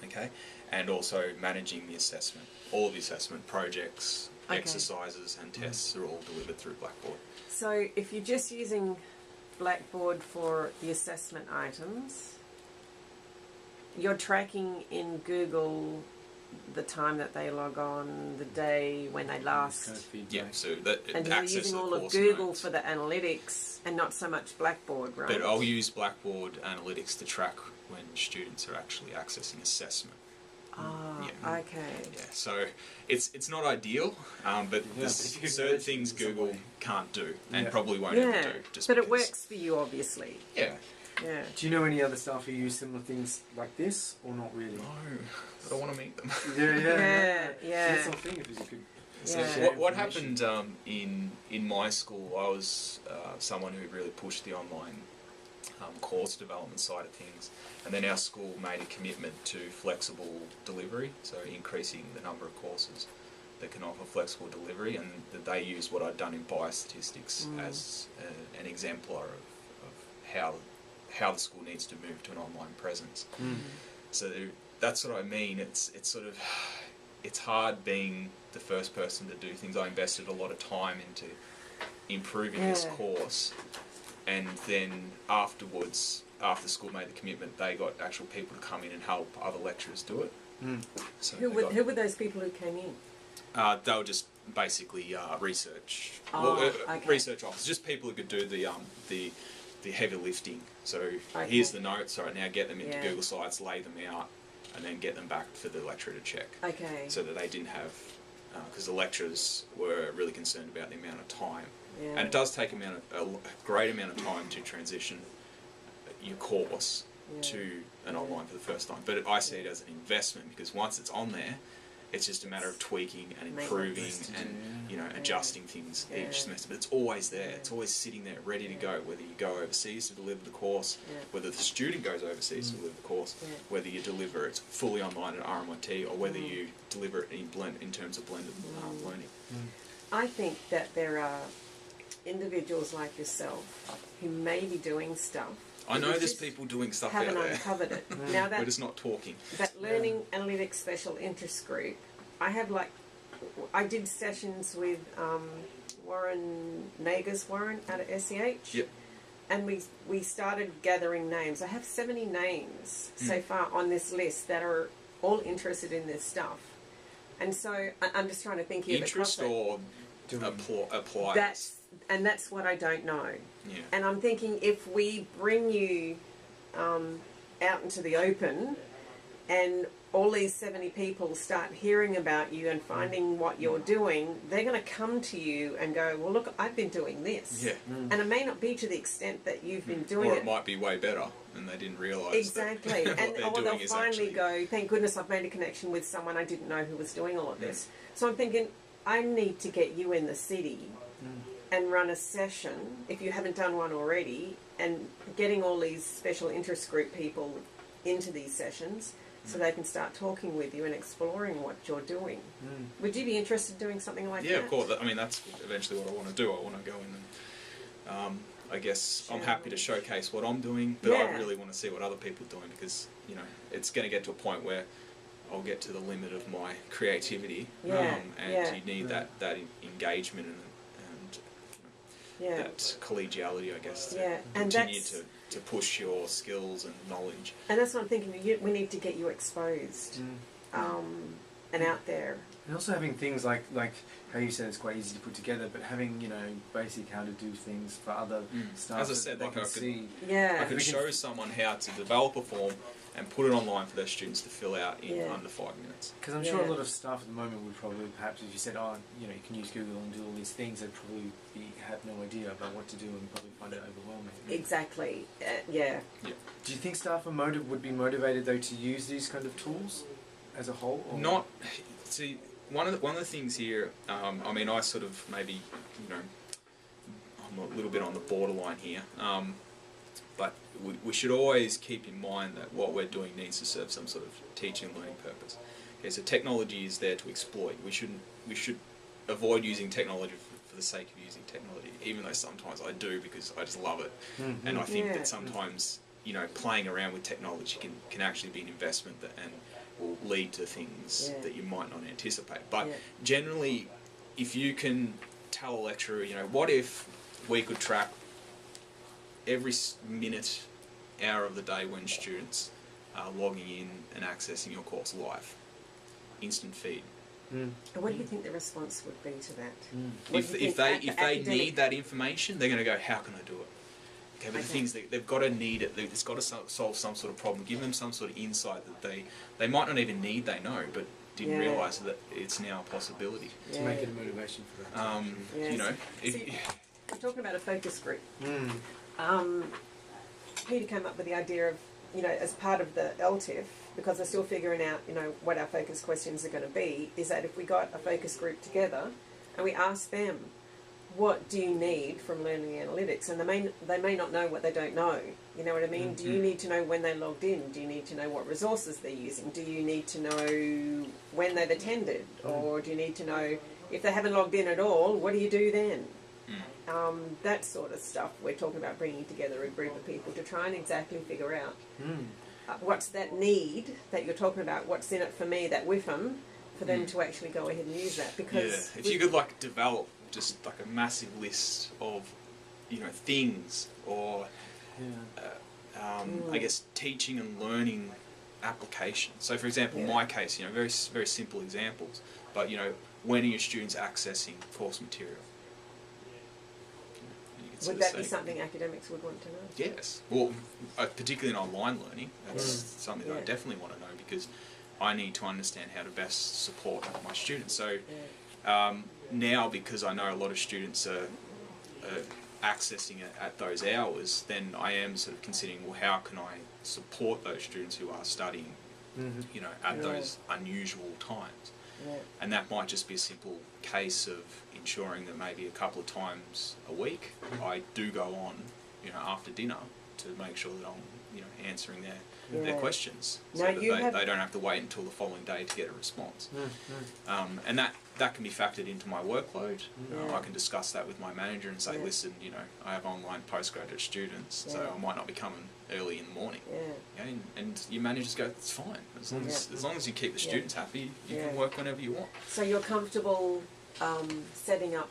okay, and also managing the assessment. All of the assessment projects, exercises and tests are all delivered through Blackboard. So if you're just using Blackboard for the assessment items, you're tracking in Google the time that they log on, the day when they last. So that and you're using all of Google for the analytics and not so much Blackboard, right? But I'll use Blackboard analytics to track when students are actually accessing assessment. Okay. Yeah, so it's not ideal, but there's certain things Google can't do and probably won't ever do. But it works for you, obviously. Yeah. Yeah. Do you know any other staff who use similar things like this, or not really? No, I don't want to meet them. Yeah. That's the thing, if you could. So what happened in my school, I was someone who really pushed the online course development side of things, and then our school made a commitment to flexible delivery, so increasing the number of courses that can offer flexible delivery, and that they used what I'd done in biostatistics as an exemplar of how the school needs to move to an online presence. So that's what I mean. It's sort of, it's hard being the first person to do things. I invested a lot of time into improving this course, and then afterwards, after school made the commitment, they got actual people to come in and help other lecturers do it. So who were those people who came in? They were just basically research research officers, just people who could do the heavy lifting. So here's the notes. All right, now get them into Google Sites, lay them out, and then get them back for the lecturer to check. Okay. So that they didn't have, because the lecturers were really concerned about the amount of time, and it does take a great amount of time to transition your course to an online for the first time. But I see it as an investment, because once it's on there, it's just a matter of tweaking and improving and adjusting things each semester. But it's always there. It's always sitting there, ready to go. Whether you go overseas to deliver the course, whether the student goes overseas to deliver the course, whether you deliver it fully online at RMIT, or whether you deliver it in terms of blended learning. I think that there are individuals like yourself who may be doing stuff. I know there's people doing stuff out there. Haven't uncovered it. Now that we're just not talking. That Learning Analytics Special Interest Group, I did sessions with Warren out of SEH. Yep. And we started gathering names. I have 70 names so far on this list that are all interested in this stuff. And so I'm just trying to think here. Interest or apply. That's what I don't know. Yeah. And I'm thinking, if we bring you out into the open, and all these 70 people start hearing about you and finding what you're doing, they're going to come to you and go, well, look, I've been doing this. Yeah. And it may not be to the extent that you've been doing or it. it might be way better and they didn't realise Exactly. that And what they're or doing they'll is finally actually... go, thank goodness I've made a connection with someone I didn't know who was doing all of this. So I'm thinking, I need to get you in the city and run a session, if you haven't done one already, and getting all these special interest group people into these sessions so they can start talking with you and exploring what you're doing. Would you be interested in doing something like that? Yeah, of course. I mean, that's eventually what I want to do. I want to go in and, I guess, I'm happy to showcase what I'm doing, but I really want to see what other people are doing because, you know, it's going to get to a point where I'll get to the limit of my creativity, and you need that engagement and that collegiational, I guess, to continue to push your skills and knowledge. And that's what I'm thinking. We need to get you exposed and out there. And also having things like how you said it's quite easy to put together, but having, you know, basic how to do things for other staff. As I said, like I could show someone how to develop a form and put it online for their students to fill out in under 5 minutes. Because I'm sure a lot of staff at the moment would probably, perhaps if you said, oh, you know, you can use Google and do all these things, they'd probably have no idea about what to do and probably find it overwhelming. Exactly. Do you think staff would be motivated though to use these kind of tools as a whole? Or? Not. See, one of the things here. I mean, I sort of maybe, you know, I'm a little bit on the borderline here. But we should always keep in mind that what we're doing needs to serve some sort of teaching and learning purpose. Okay, so technology is there to exploit. We should avoid using technology for the sake of using technology, even though sometimes I do because I just love it. And I think that sometimes, you know, playing around with technology can actually be an investment and will lead to things that you might not anticipate. But generally, if you can tell a lecturer, you know, what if we could track every minute, hour of the day when students are logging in and accessing your course live, instant feed. And what do you think the response would be to that? If they need that information, they're going to go, how can I do it? Okay, but the thing is, they've got to need it. It's got to solve some sort of problem. Give them some sort of insight that they might not even need. They know, but didn't realise that it's now a possibility. To make it a motivation for that. You know, we're talking about a focus group. Peter came up with the idea of, you know, as part of the LTIF, because they're still figuring out, you know, what our focus questions are going to be, is that if we got a focus group together and we asked them, what do you need from learning analytics? And they may not know what they don't know. You know what I mean? Do you need to know when they logged in? Do you need to know what resources they're using? Do you need to know when they've attended? Or do you need to know if they haven't logged in at all, what do you do then? That sort of stuff. We're talking about bringing together a group of people to try and exactly figure out what's that need that you're talking about, what's in it for me, that WIFM, for them to actually go ahead and use that. Because if you could like develop just like a massive list of, you know, things or I guess teaching and learning applications. So for example, in my case, you know, very simple examples, but you know, when are your students accessing course material? Would that be something academics would want to know? Yes. Well, particularly in online learning, that's something that I definitely want to know because I need to understand how to best support my students. So now, because I know a lot of students are accessing it at those hours, then I am sort of considering, well, how can I support those students who are studying, you know, at those unusual times? And that might just be a simple case of ensuring that maybe a couple of times a week I do go on, you know, after dinner to make sure that I'm, you know, answering their questions, so that they don't have to wait until the following day to get a response. And that can be factored into my workload. I can discuss that with my manager and say, listen, you know, I have online postgraduate students, so I might not be coming early in the morning. Okay? And your managers go, it's fine. As long as you keep the students happy, you can work whenever you want. So you're comfortable setting up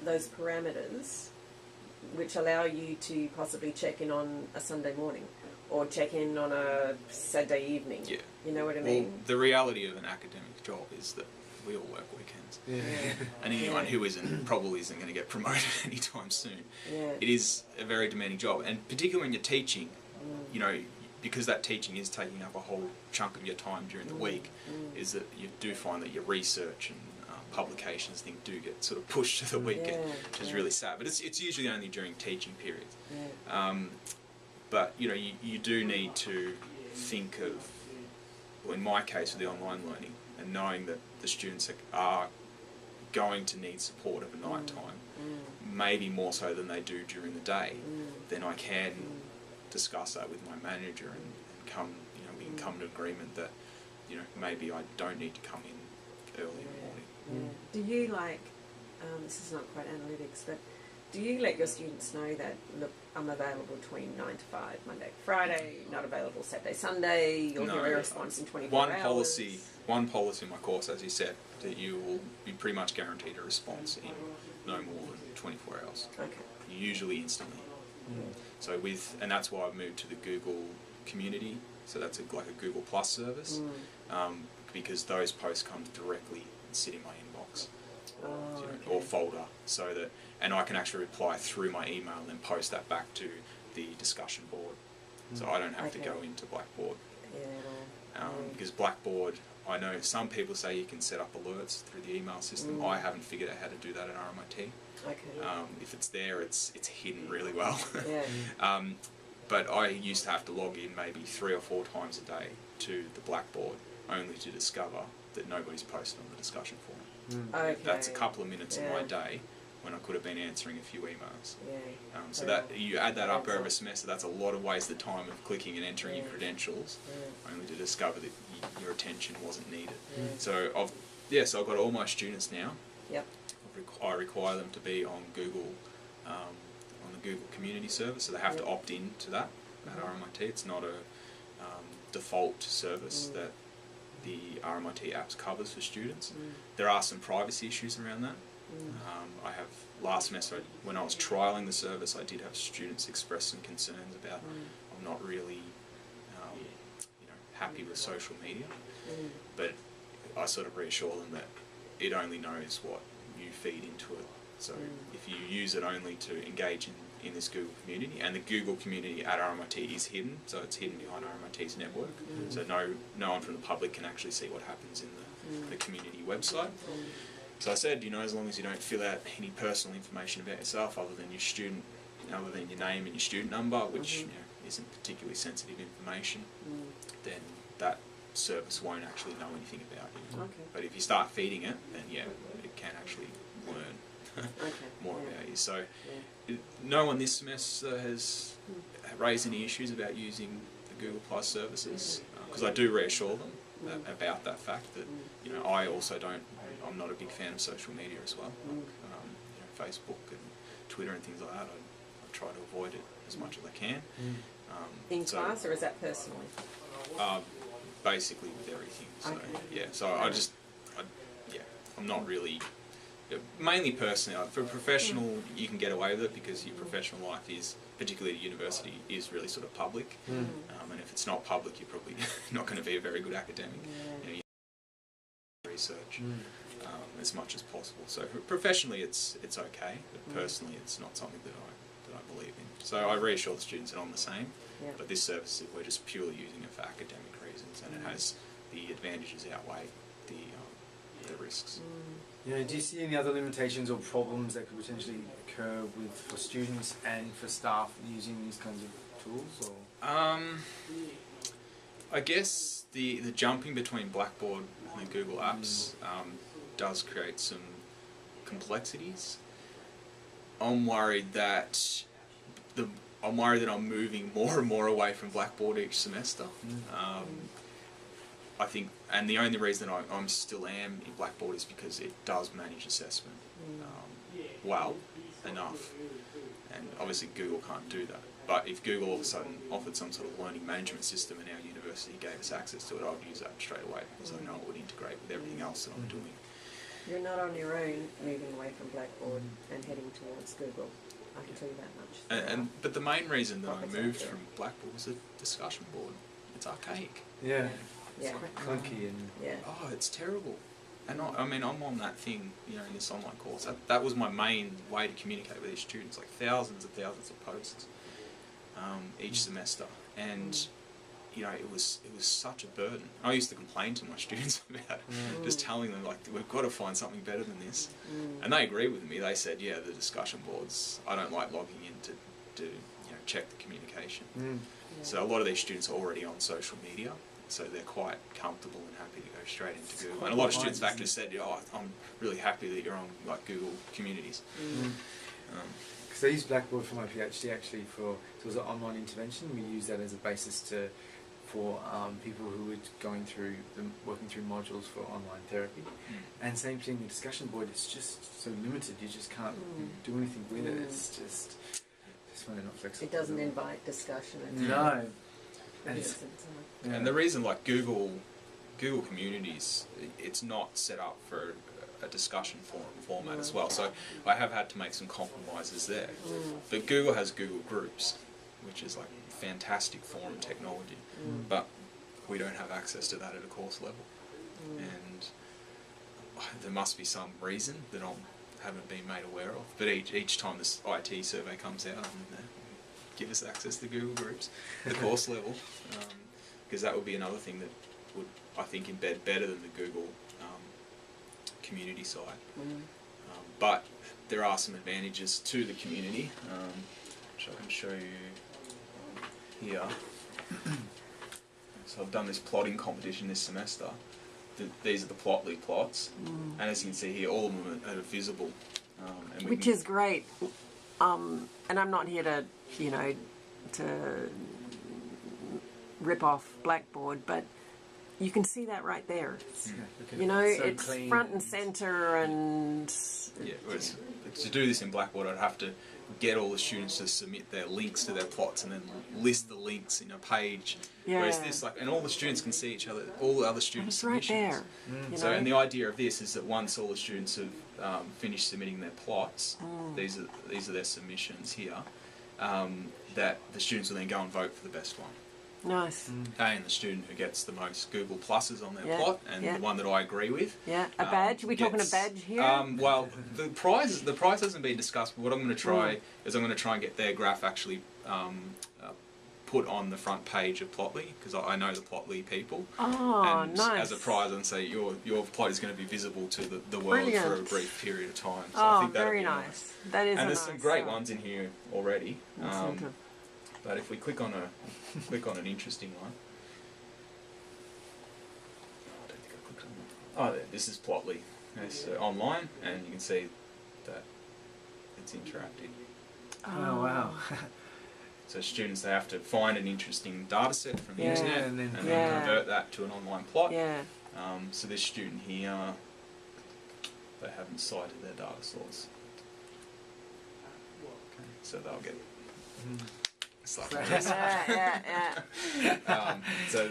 those parameters which allow you to possibly check in on a Sunday morning or check in on a Saturday evening. Yeah. You know what I mean? Well, the reality of an academic job is that we all work weekends. And anyone who probably isn't going to get promoted anytime soon. It is a very demanding job, and particularly when you're teaching, you know, because that teaching is taking up a whole chunk of your time during the week, is that you do find that your research and publications thing do get sort of pushed to the weekend, which is really sad. But it's usually only during teaching periods. But you know, you do need to think of, well, in my case with the online learning, and knowing that the students are going to need support of a night time, maybe more so than they do during the day, then I can discuss that with my manager and come, you know, we can come to agreement that, you know, maybe I don't need to come in early in the morning. Do you like, this is not quite analytics, but do you let your students know that, look, I'm available between 9 to 5, Monday to Friday, not available Saturday, Sunday, you'll hear a response in 24 hours? One policy in my course, as you said, that you will be pretty much guaranteed a response in no more than 24 hours. Okay. Usually instantly. So and that's why I've moved to the Google community, so that's like a Google Plus service, because those posts come directly and sit in my inbox. Or folder, so that, and I can actually reply through my email and then post that back to the discussion board. So I don't have to go into Blackboard. Because Blackboard, I know some people say you can set up alerts through the email system. I haven't figured out how to do that at RMIT. If it's there, it's hidden really well. But I used to have to log in maybe 3 or 4 times a day to the Blackboard, only to discover that nobody's posted on the discussion forum. That's a couple of minutes in my day when I could have been answering a few emails. So that you add that up over a semester, that's a lot of wasted time of clicking and entering your credentials, only to discover that your attention wasn't needed. So I've got all my students now. I require them to be on Google, on the Google Community Service, so they have to opt in to that at RMIT. It's not a default service that the RMIT apps covers for students. There are some privacy issues around that. I have, last semester when I was trialling the service, I did have students express some concerns about I'm not really happy with social media, but I sort of reassure them that it only knows what you feed into it. So if you use it only to engage in this Google community, and the Google community at RMIT is hidden, so it's hidden behind RMIT's network, so no one from the public can actually see what happens in the community website. So I said, as long as you don't fill out any personal information about yourself other than your student, other than your name and your student number, which isn't particularly sensitive information, then that service won't actually know anything about you. But if you start feeding it, then it can actually learn more about you. So no one this semester has raised any issues about using the Google Plus services, because I do reassure them about that fact that I also I'm not a big fan of social media as well, like, Facebook and Twitter and things like that. I try to avoid it as much as I can. In class, or is that personally? Basically with everything. So I'm not really. Mainly personally, for professional, you can get away with it because your professional life is, particularly at university, is really sort of public. And if it's not public, you're probably not going to be a very good academic. You research as much as possible. So professionally, it's okay, but personally, it's not something that I believe in. So I reassure the students that I'm the same. But this service, we're just purely using it for academic reasons, and it has the advantages outweigh the risks. Do you see any other limitations or problems that could potentially occur for students and for staff using these kinds of tools? Or? I guess the jumping between Blackboard and the Google apps does create some complexities. I'm worried that I'm moving more and more away from Blackboard each semester. I think, and the only reason that I still am in Blackboard is because it does manage assessment well enough, and obviously Google can't do that. But if Google all of a sudden offered some sort of learning management system and our university gave us access to it, I would use that straight away because I know it would integrate with everything else that I'm doing. You're not on your own moving away from Blackboard and heading towards Google. I can tell you that much. But the main reason that I moved from Blackboard was the discussion board. It's archaic. It's quite clunky and it's terrible. And I'm on that thing, in this online course. That was my main way to communicate with these students, like thousands and thousands of posts each semester. And you know, it was such a burden. I used to complain to my students about it, just telling them, like, we've got to find something better than this. And they agreed with me. They said, yeah, the discussion boards, I don't like logging in to you know, check the communication. So a lot of these students are already on social media, so they're quite comfortable and happy to go straight into Google. And a lot of students have actually said, oh, I'm really happy that you're on, like, Google Communities. Because I use Blackboard for my PhD actually so it was an online intervention. We use that as a basis for people who were working through modules for online therapy. And same thing, the discussion board is just so limited. You just can't do anything with it. It's just when they're not flexible. It doesn't invite discussion. No. And the reason, like, Google Communities, it's not set up for a discussion forum format as well. So I have had to make some compromises there. But Google has Google Groups, which is like fantastic forum technology, but we don't have access to that at a course level. And there must be some reason that I haven't been made aware of. But each time this IT survey comes out, give us access to Google Groups at the course level, because that would be another thing that would, I think, embed better than the Google community side. But there are some advantages to the community, which I can show you here. So I've done this plotting competition this semester. These are the Plotly plots, and as you can see here, all of them are visible. Which is great. And I'm not here to, you know, to rip off Blackboard, but you can see that right there. You know, so it's clean. Front and centre, and yeah. Whereas to do this in Blackboard, I'd have to get all the students to submit their links to their plots and then list the links in a page. Whereas this, like, and all the students can see each other, all the other students' submissions. Right there. So, and the idea of this is that once all the students have finished submitting their plots, these are their submissions here, that the students will then go and vote for the best one. Nice. And the student who gets the most Google pluses on their plot, and the one that I agree with. Yeah, a badge. Are we talking a badge here? Well, the prize hasn't been discussed. But what I'm going to try is I'm going to try and get their graph actually put on the front page of Plotly, because I know the Plotly people. Oh, and nice. As a prize, and say your plot is going to be visible to the world Brilliant. for a brief period of time. So I think very nice. That is. And there's nice some great ones in here already. Incentive. But if we click on an interesting one, I don't think I clicked on that. Oh, this is Plotly. It's online, and you can see that it's interactive. Oh wow! So students, they have to find an interesting data set from the internet and then convert that to an online plot. Yeah. So this student here, they haven't cited their data source. Okay, so they'll get. So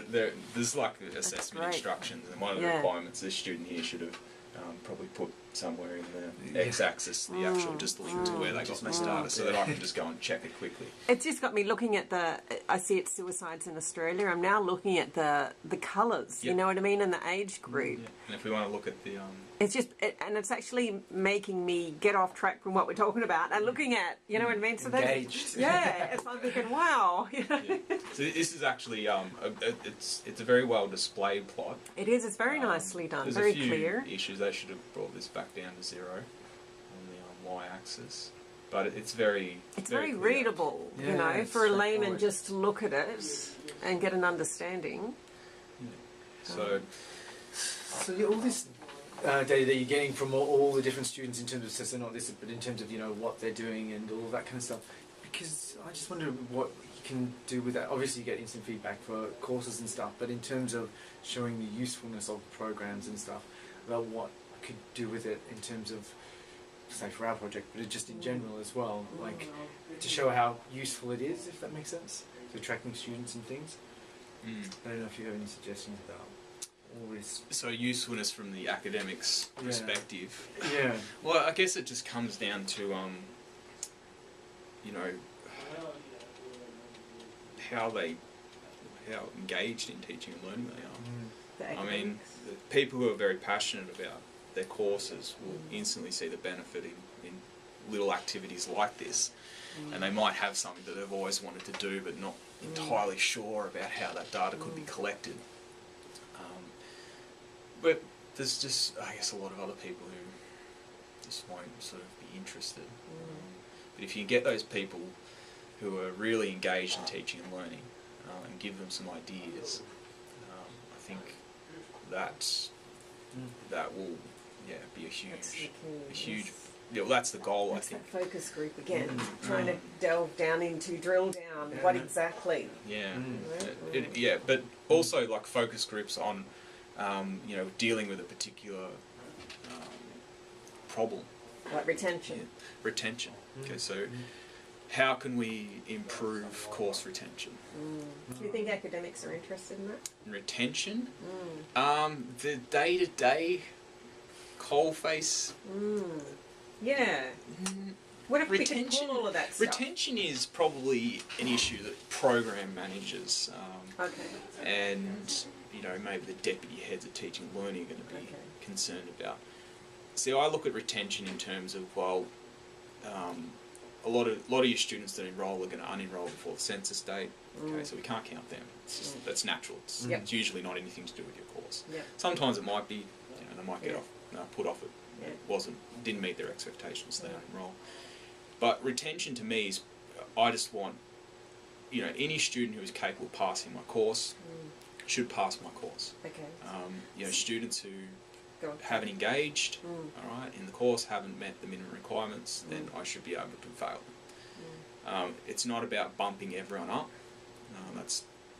there's like assessment instructions, and one of the requirements this student here should have probably put somewhere in the x-axis the actual just link to where they got this data, so that I can just go and check it quickly. It's just got me looking at I see it's suicides in Australia. I'm now looking at the colours, you know what I mean, and the age group. And if we want to look at the it's just, and it's actually making me get off track from what we're talking about and looking at, you know what I mean? So engaged. It's I'm thinking, wow. You know? So this is actually it's a very well displayed plot. It is. It's very nicely done. There's Very a few clear. issues. They should have brought this back down to 0 on the y-axis, but it's very. It's very readable, you know, for a layman just to look at it and get an understanding. So all this data that you're getting from all the different students in terms of, so not this, but in terms of, you know, what they're doing and all that kind of stuff, because I just wonder what you can do with that. Obviously you get instant feedback for courses and stuff, but in terms of showing the usefulness of programs and stuff, about what I could do with it in terms of, say, for our project, but just in general as well, like to show how useful it is, if that makes sense, so tracking students and things. I don't know if you have any suggestions about all this. So usefulness from the academics' perspective. Yeah. Well, I guess it just comes down to, you know, how engaged in teaching and learning they are. I mean, the people who are very passionate about their courses will instantly see the benefit in little activities like this. and they might have something that they've always wanted to do but not entirely sure about how that data could be collected. But there's just, I guess, a lot of other people who just won't sort of be interested. But if you get those people who are really engaged in teaching and learning and give them some ideas, I think that will be a huge well, that's the goal. That's I think that focus group again, trying to delve down into, drill down what exactly. But also like focus groups on dealing with a particular problem. Like retention. Yeah, retention. Okay, so how can we improve course retention? Do you think academics are interested in that? Retention? The day-to-day coalface. Yeah. What if we can pull all of that stuff? Retention is probably an issue that program managers and maybe the deputy heads of teaching and learning are going to be concerned about. See, I look at retention in terms of, well, a lot of your students that enrol are going to unenroll before the census date. Okay, so we can't count them. It's just, that's natural. It's usually not anything to do with your course. Sometimes it might be, they might get put off it. It didn't meet their expectations, so they don't enrol. But retention to me is, I just want, any student who is capable of passing my course should pass my course. Students who haven't engaged, in the course, haven't met the minimum requirements, then I should be able to fail them. It's not about bumping everyone up.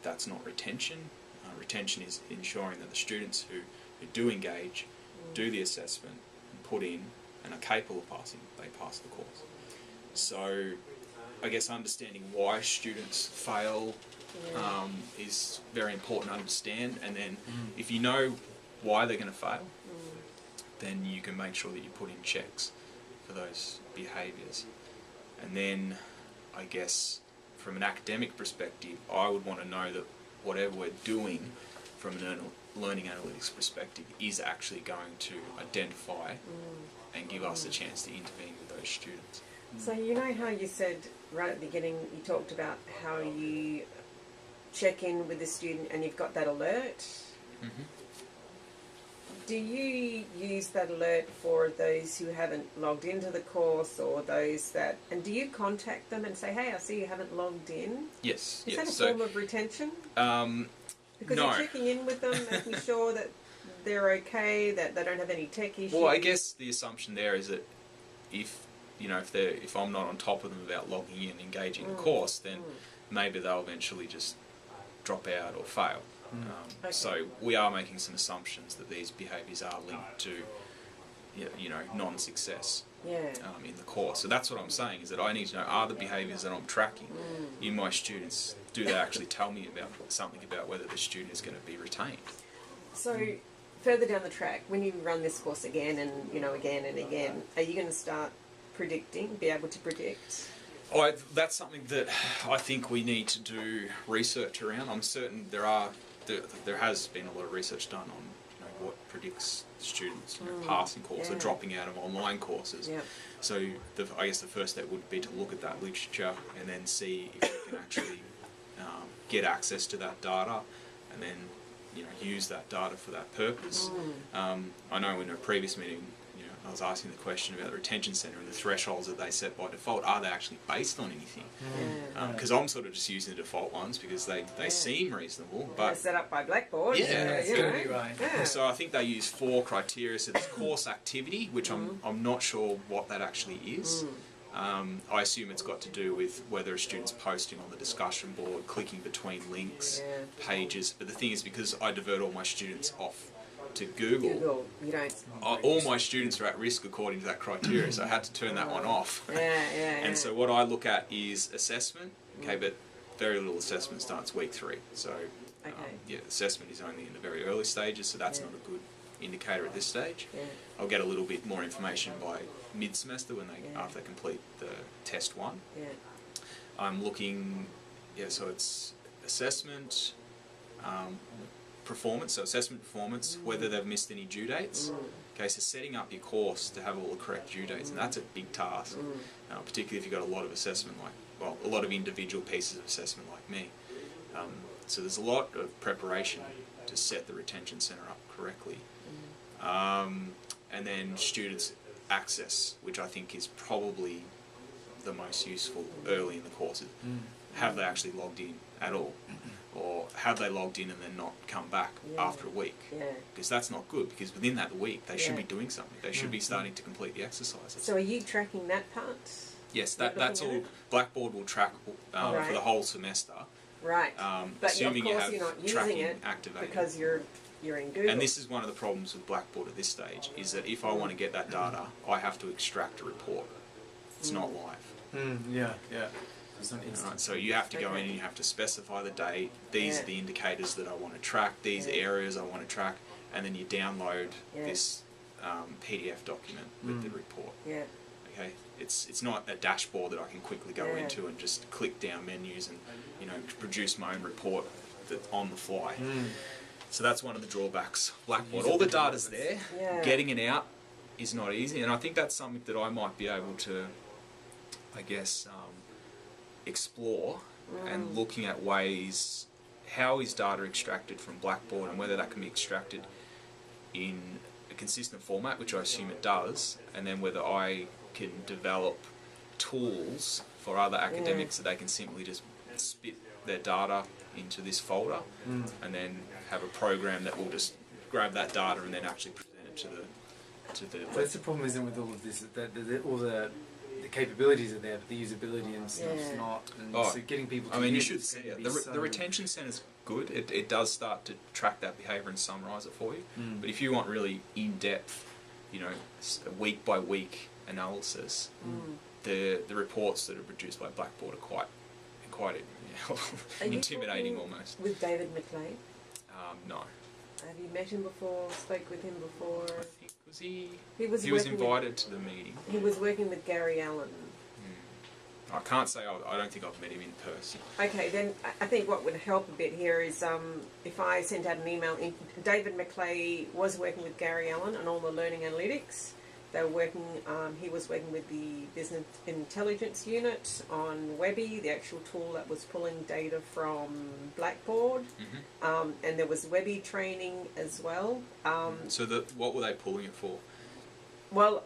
That's not retention. Retention is ensuring that the students who do engage, do the assessment, and put in, and are capable of passing, they pass the course. So, I guess understanding why students fail is very important to understand, and then if you know why they're going to fail, then you can make sure that you put in checks for those behaviours. And then, I guess, from an academic perspective, I would want to know that whatever we're doing from an learning analytics perspective is actually going to identify and give us a chance to intervene with those students. So you know how you said right at the beginning, you talked about how you check in with the student and you've got that alert? Do you use that alert for those who haven't logged into the course, or those that, and do you contact them and say, hey, I see you haven't logged in? Yes. Is that a form of retention? Because no. you're checking in with them, making sure that they're okay, that they don't have any tech issues. Well, I guess the assumption there is that if I'm not on top of them about logging in and engaging the course, then maybe they'll eventually just drop out or fail. So we are making some assumptions that these behaviours are linked to, non-success in the course. So that's what I'm saying, is that I need to know, are the behaviours that I'm tracking in my students, do they actually tell me about something about whether the student is going to be retained? So further down the track, when you run this course again and again and again, are you going to start be able to predict? That's something that I think we need to do research around. I'm certain there has been a lot of research done on what predicts students passing courses or dropping out of online courses. So I guess the first step would be to look at that literature and then see if we can actually get access to that data and then use that data for that purpose. I know in a previous meeting I was asking the question about the retention centre and the thresholds that they set by default. Are they actually based on anything? Because I'm sort of just using the default ones because they seem reasonable. But they're set up by Blackboard. It's going to be right. So I think they use 4 criteria. So there's course activity, which I'm not sure what that actually is. I assume it's got to do with whether a student's posting on the discussion board, clicking between links, pages. But the thing is, because I divert all my students off to Google, you don't. All my students are at risk according to that criteria, so I had to turn that one off. And so what I look at is assessment, but very little assessment starts week 3. So assessment is only in the very early stages, so that's not a good indicator at this stage. I'll get a little bit more information by mid-semester when after they complete the test 1. I'm looking, so it's assessment, performance, so assessment performance, whether they've missed any due dates. Okay, so setting up your course to have all the correct due dates, and that's a big task, particularly if you've got a lot of assessment, a lot of individual pieces of assessment like me. So there's a lot of preparation to set the retention centre up correctly. And then students' access, which I think is probably the most useful early in the courses. Have they actually logged in at all? Or have they logged in and then not come back after a week? Because that's not good, because within that week they should be doing something. They should be starting to complete the exercises. So are you tracking that part? Yes, that's all. Blackboard will track for the whole semester. Right. But assuming of course you have you're not tracking using it activated. because you're in Google. And this is one of the problems with Blackboard at this stage, is that if I want to get that data, I have to extract a report. It's not live. Yeah. It's not instant. Right, so you have to go in and you have to specify the date. These are the indicators that I want to track. These areas I want to track, and then you download this PDF document with the report. Okay, it's not a dashboard that I can quickly go into and just click down menus and produce my own report on the fly. So that's one of the drawbacks. Blackboard, all the data's there. Getting it out is not easy, and I think that's something that I might be able to, I guess, explore and looking at ways how is data extracted from Blackboard and whether that can be extracted in a consistent format, which I assume it does, and then whether I can develop tools for other academics that they can simply just spit their data into this folder and then have a program that will just grab that data and then actually present it to the That's the problem, isn't it, with all of this, that all the capabilities are there, but the usability and stuff's not. And so getting people to you should see it. The retention centre's good. It does start to track that behaviour and summarise it for you. But if you want really in-depth, week by week analysis, the reports that are produced by Blackboard are quite intimidating almost. With David McLean? No. Have you met him before? Spoke with him before? I think He was invited to the meeting. He was working with Gary Allen. I can't say I don't think I've met him in person. Okay, then I think what would help a bit here is if I sent out an email. David McClay was working with Gary Allen on all the learning analytics. They were working. He was working with the business intelligence unit on Webby, the actual tool that was pulling data from Blackboard, and there was Webby training as well. So what were they pulling it for? Well,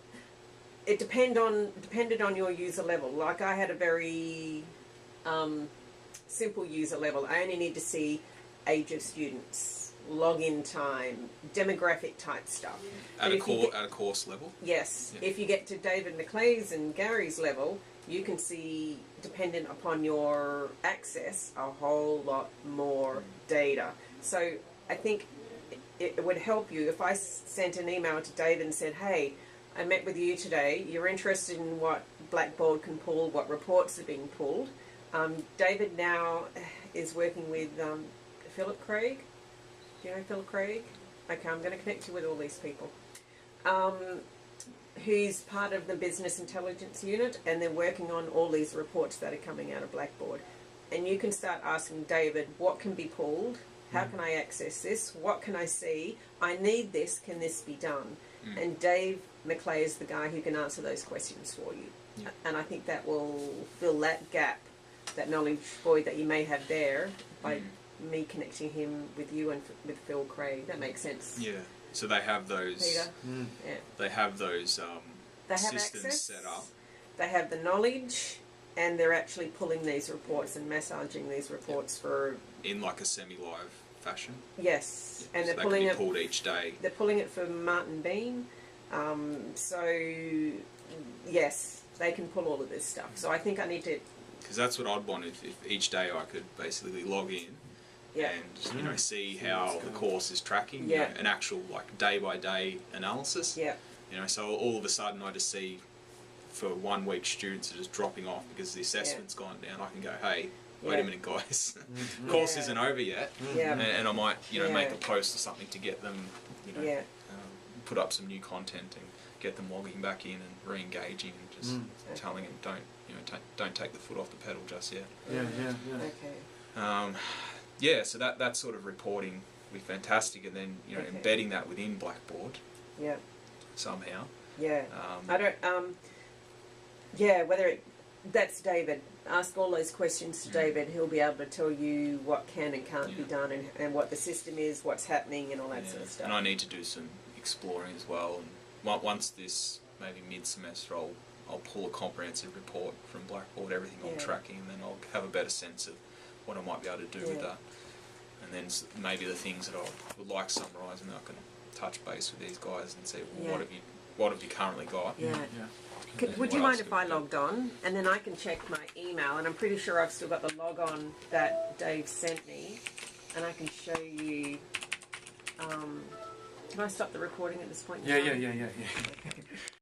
it depended on your user level. Like I had a very simple user level. I only need to see age of students, login time, demographic type stuff. At a course level? Yes. If you get to David McClay's and Gary's level, you can see, dependent upon your access, a whole lot more data. So I think it would help you if I sent an email to David and said, hey, I met with you today. You're interested in what Blackboard can pull, what reports are being pulled. David now is working with Philip Craig. Do you know Philip Craig? Okay, I'm going to connect you with all these people. Who's part of the business intelligence unit, and they're working on all these reports that are coming out of Blackboard. And you can start asking David, what can be pulled? How can I access this? What can I see? I need this. Can this be done? And Dave McClay is the guy who can answer those questions for you. And I think that will fill that gap, that knowledge void that you may have there by me connecting him with you and with Phil Craig. That makes sense. Yeah. So they have those. Peter. They have those they have systems access, set up. They have the knowledge, and they're actually pulling these reports and massaging these reports for in like a semi-live fashion. Yes, and so they're pulling it pulled each day. They're pulling it for Martin Bean. So yes, they can pull all of this stuff. So I think I need to. Because that's what I'd want if each day I could basically log in. And see how the course is tracking, an actual like day by day analysis. So all of a sudden I just see for 1 week students are just dropping off because the assessment's gone down. I can go, hey, wait a minute, guys, course isn't over yet, and I might make a post or something to get them, put up some new content and get them logging back in and re-engaging and just telling them don't take the foot off the pedal just yet. Okay. So that sort of reporting would be fantastic, and then embedding that within Blackboard. somehow. Yeah. I don't. Yeah. That's David. Ask all those questions to David. He'll be able to tell you what can and can't be done, and what the system is, what's happening, and all that sort of stuff. And I need to do some exploring as well. And once this, maybe mid-semester, I'll pull a comprehensive report from Blackboard, everything I'm tracking, and then I'll have a better sense of what I might be able to do with that. And then maybe the things that I would like to summarise, and I can touch base with these guys and say, well, what have you currently got? Yeah. Would you mind if I logged on, and then I can check my email, and I'm pretty sure I've still got the log on that Dave sent me, and I can show you. Can I stop the recording at this point? Yeah.